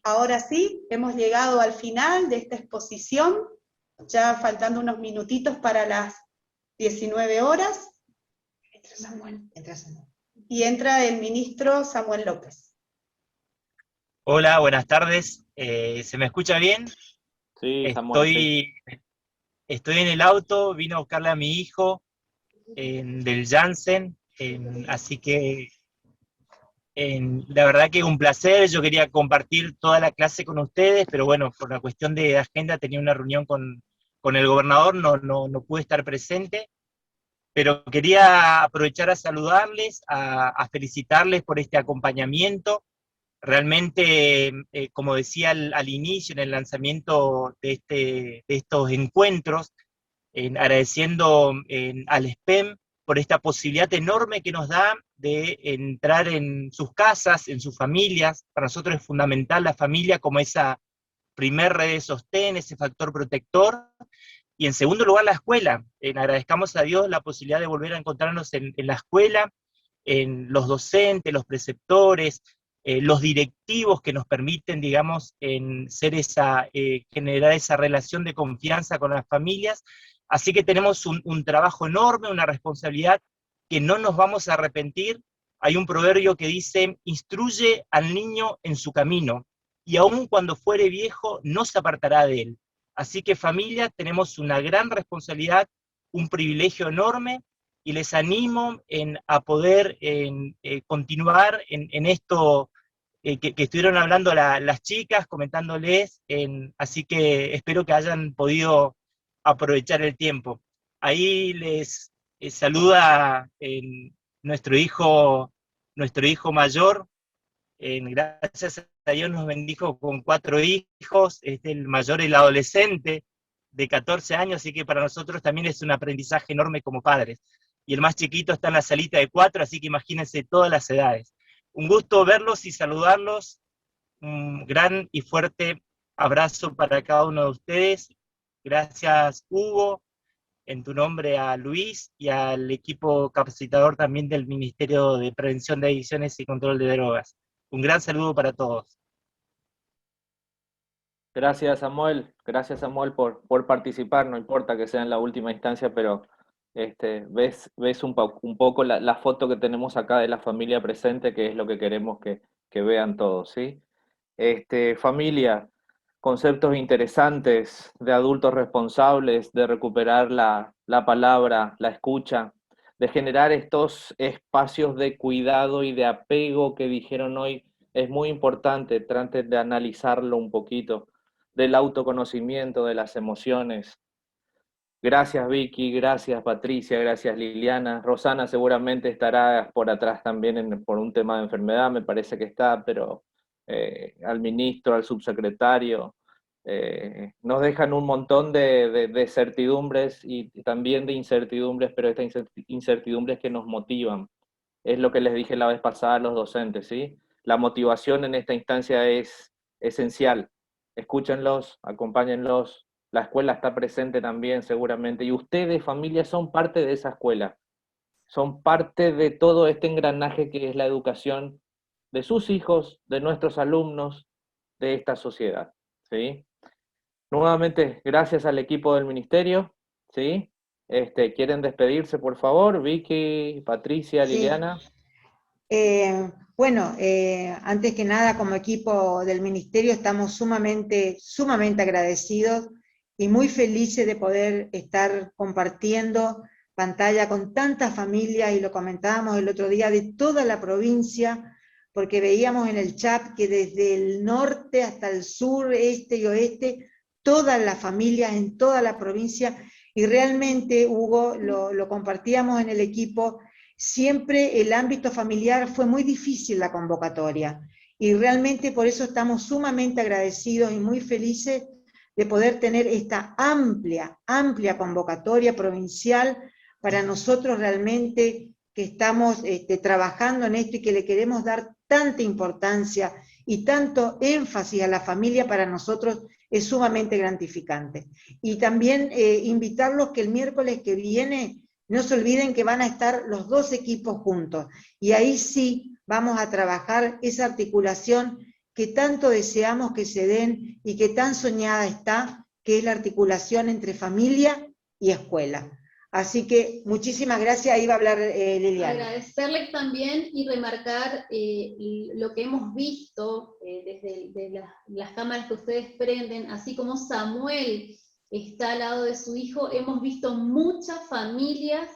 Ahora sí, hemos llegado al final de esta exposición, ya faltando unos minutitos para las 19 horas. Entra Samuel. Y entra el ministro Samuel López. Hola, buenas tardes. ¿Se me escucha bien? Sí, Samuel, sí. Estoy en el auto, vine a buscarle a mi hijo del Janssen, así que la verdad que un placer. Yo quería compartir toda la clase con ustedes, pero bueno, por la cuestión de agenda tenía una reunión con el gobernador, no pude estar presente, pero quería aprovechar a saludarles, a felicitarles por este acompañamiento. Realmente, como decía al inicio, en el lanzamiento de estos encuentros, agradeciendo al SPEM por esta posibilidad enorme que nos da de entrar en sus casas, en sus familias. Para nosotros es fundamental la familia como esa primer red de sostén, ese factor protector. Y en segundo lugar, la escuela. Agradezcamos a Dios la posibilidad de volver a encontrarnos en la escuela, en los docentes, los preceptores, los directivos que nos permiten, digamos, generar esa relación de confianza con las familias. Así que tenemos un trabajo enorme, una responsabilidad que no nos vamos a arrepentir. Hay un proverbio que dice, instruye al niño en su camino, y aun cuando fuere viejo, no se apartará de él. Así que familia, tenemos una gran responsabilidad, un privilegio enorme, y les animo a poder continuar en esto que estuvieron hablando las chicas, comentándoles, así que espero que hayan podido aprovechar el tiempo. Ahí les saluda nuestro hijo mayor. Gracias a Dios nos bendijo con 4 hijos, el mayor, el adolescente de 14 años, así que para nosotros también es un aprendizaje enorme como padres. Y el más chiquito está en la salita de 4, así que imagínense todas las edades. Un gusto verlos y saludarlos. Un gran y fuerte abrazo para cada uno de ustedes. Gracias, Hugo, en tu nombre a Luis y al equipo capacitador también del Ministerio de Prevención de Adicciones y Control de Drogas. Un gran saludo para todos. Gracias Samuel por participar, no importa que sea en la última instancia, pero ves un poco la foto que tenemos acá de la familia presente, que es lo que queremos que vean todos, ¿sí? Familia, conceptos interesantes de adultos responsables, de recuperar la palabra, la escucha, de generar estos espacios de cuidado y de apego que dijeron hoy. Es muy importante, traten de analizarlo un poquito, del autoconocimiento, de las emociones. Gracias Vicky, gracias Patricia, gracias Liliana. Rosana seguramente estará por atrás también por un tema de enfermedad, me parece que está, pero al ministro, al subsecretario, nos dejan un montón de certidumbres y también de incertidumbres, pero estas incertidumbres que nos motivan. Es lo que les dije la vez pasada a los docentes, ¿sí? La motivación en esta instancia es esencial. Escúchenlos, acompáñenlos. La escuela está presente también seguramente, y ustedes, familias, son parte de esa escuela. Son parte de todo este engranaje que es la educación de sus hijos, de nuestros alumnos, de esta sociedad, ¿sí? Nuevamente, gracias al equipo del ministerio, ¿sí? ¿Quieren despedirse, por favor? Vicky, Patricia, Sí. Liliana. Bueno, antes que nada, como equipo del Ministerio estamos sumamente agradecidos y muy felices de poder estar compartiendo pantalla con tantas familias, y lo comentábamos el otro día, de toda la provincia, porque veíamos en el chat que desde el norte hasta el sur, este y oeste, todas las familias en toda la provincia, y realmente, Hugo, lo compartíamos en el equipo, siempre el ámbito familiar fue muy difícil la convocatoria, y realmente por eso estamos sumamente agradecidos y muy felices de poder tener esta amplia convocatoria provincial para nosotros realmente que estamos trabajando en esto y que le queremos dar tanta importancia y tanto énfasis a la familia. Para nosotros es sumamente gratificante. Y también invitarlos que el miércoles que viene no se olviden que van a estar los dos equipos juntos, y ahí sí vamos a trabajar esa articulación que tanto deseamos que se den y que tan soñada está, que es la articulación entre familia y escuela. Así que muchísimas gracias, ahí va a hablar Liliana. Agradecerles también y remarcar lo que hemos visto desde las cámaras que ustedes prenden, así como Samuel está al lado de su hijo, hemos visto muchas familias,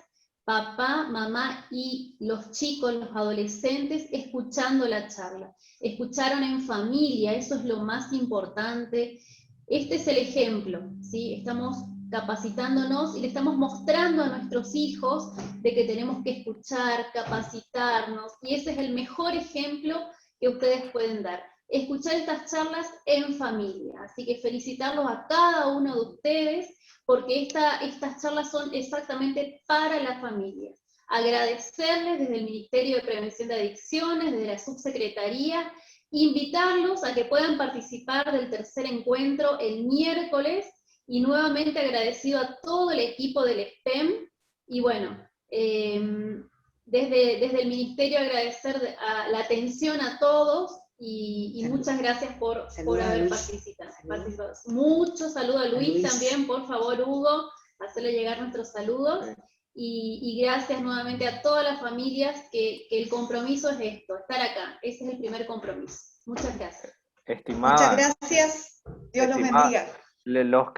papá, mamá y los chicos, los adolescentes, escuchando la charla. Escucharon en familia, eso es lo más importante. Este es el ejemplo, ¿sí? Estamos capacitándonos y le estamos mostrando a nuestros hijos de que tenemos que escuchar, capacitarnos, y ese es el mejor ejemplo que ustedes pueden dar. Escuchar estas charlas en familia, así que felicitarlos a cada uno de ustedes, porque estas charlas son exactamente para la familia. Agradecerles desde el Ministerio de Prevención de Adicciones, desde la Subsecretaría, invitarlos a que puedan participar del tercer encuentro el miércoles, y nuevamente agradecido a todo el equipo del SPEM, y bueno, desde el Ministerio agradecer la atención a todos, y muchas gracias por haber participado. Mucho saludo a Luis también, por favor, Hugo, hacerle llegar nuestros saludos, y gracias nuevamente a todas las familias, que el compromiso es esto, estar acá, ese es el primer compromiso. Muchas gracias. Estimada, muchas gracias, Dios los bendiga. Los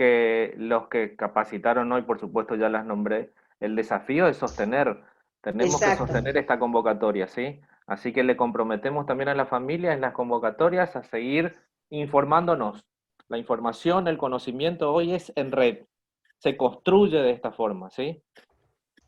que capacitaron hoy, por supuesto ya las nombré, el desafío es sostener, tenemos que sostener esta convocatoria, ¿sí? Así que le comprometemos también a la familia en las convocatorias a seguir informándonos. La información, el conocimiento hoy es en red, se construye de esta forma, ¿sí?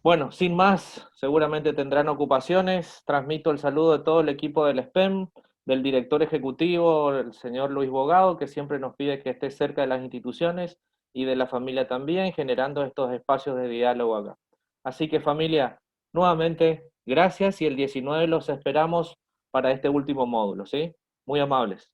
Bueno, sin más, seguramente tendrán ocupaciones. Transmito el saludo de todo el equipo del SPEM, del director ejecutivo, el señor Luis Bogado, que siempre nos pide que esté cerca de las instituciones, y de la familia también, generando estos espacios de diálogo acá. Así que, familia, nuevamente, gracias, y el 19 los esperamos para este último módulo, ¿sí? Muy amables.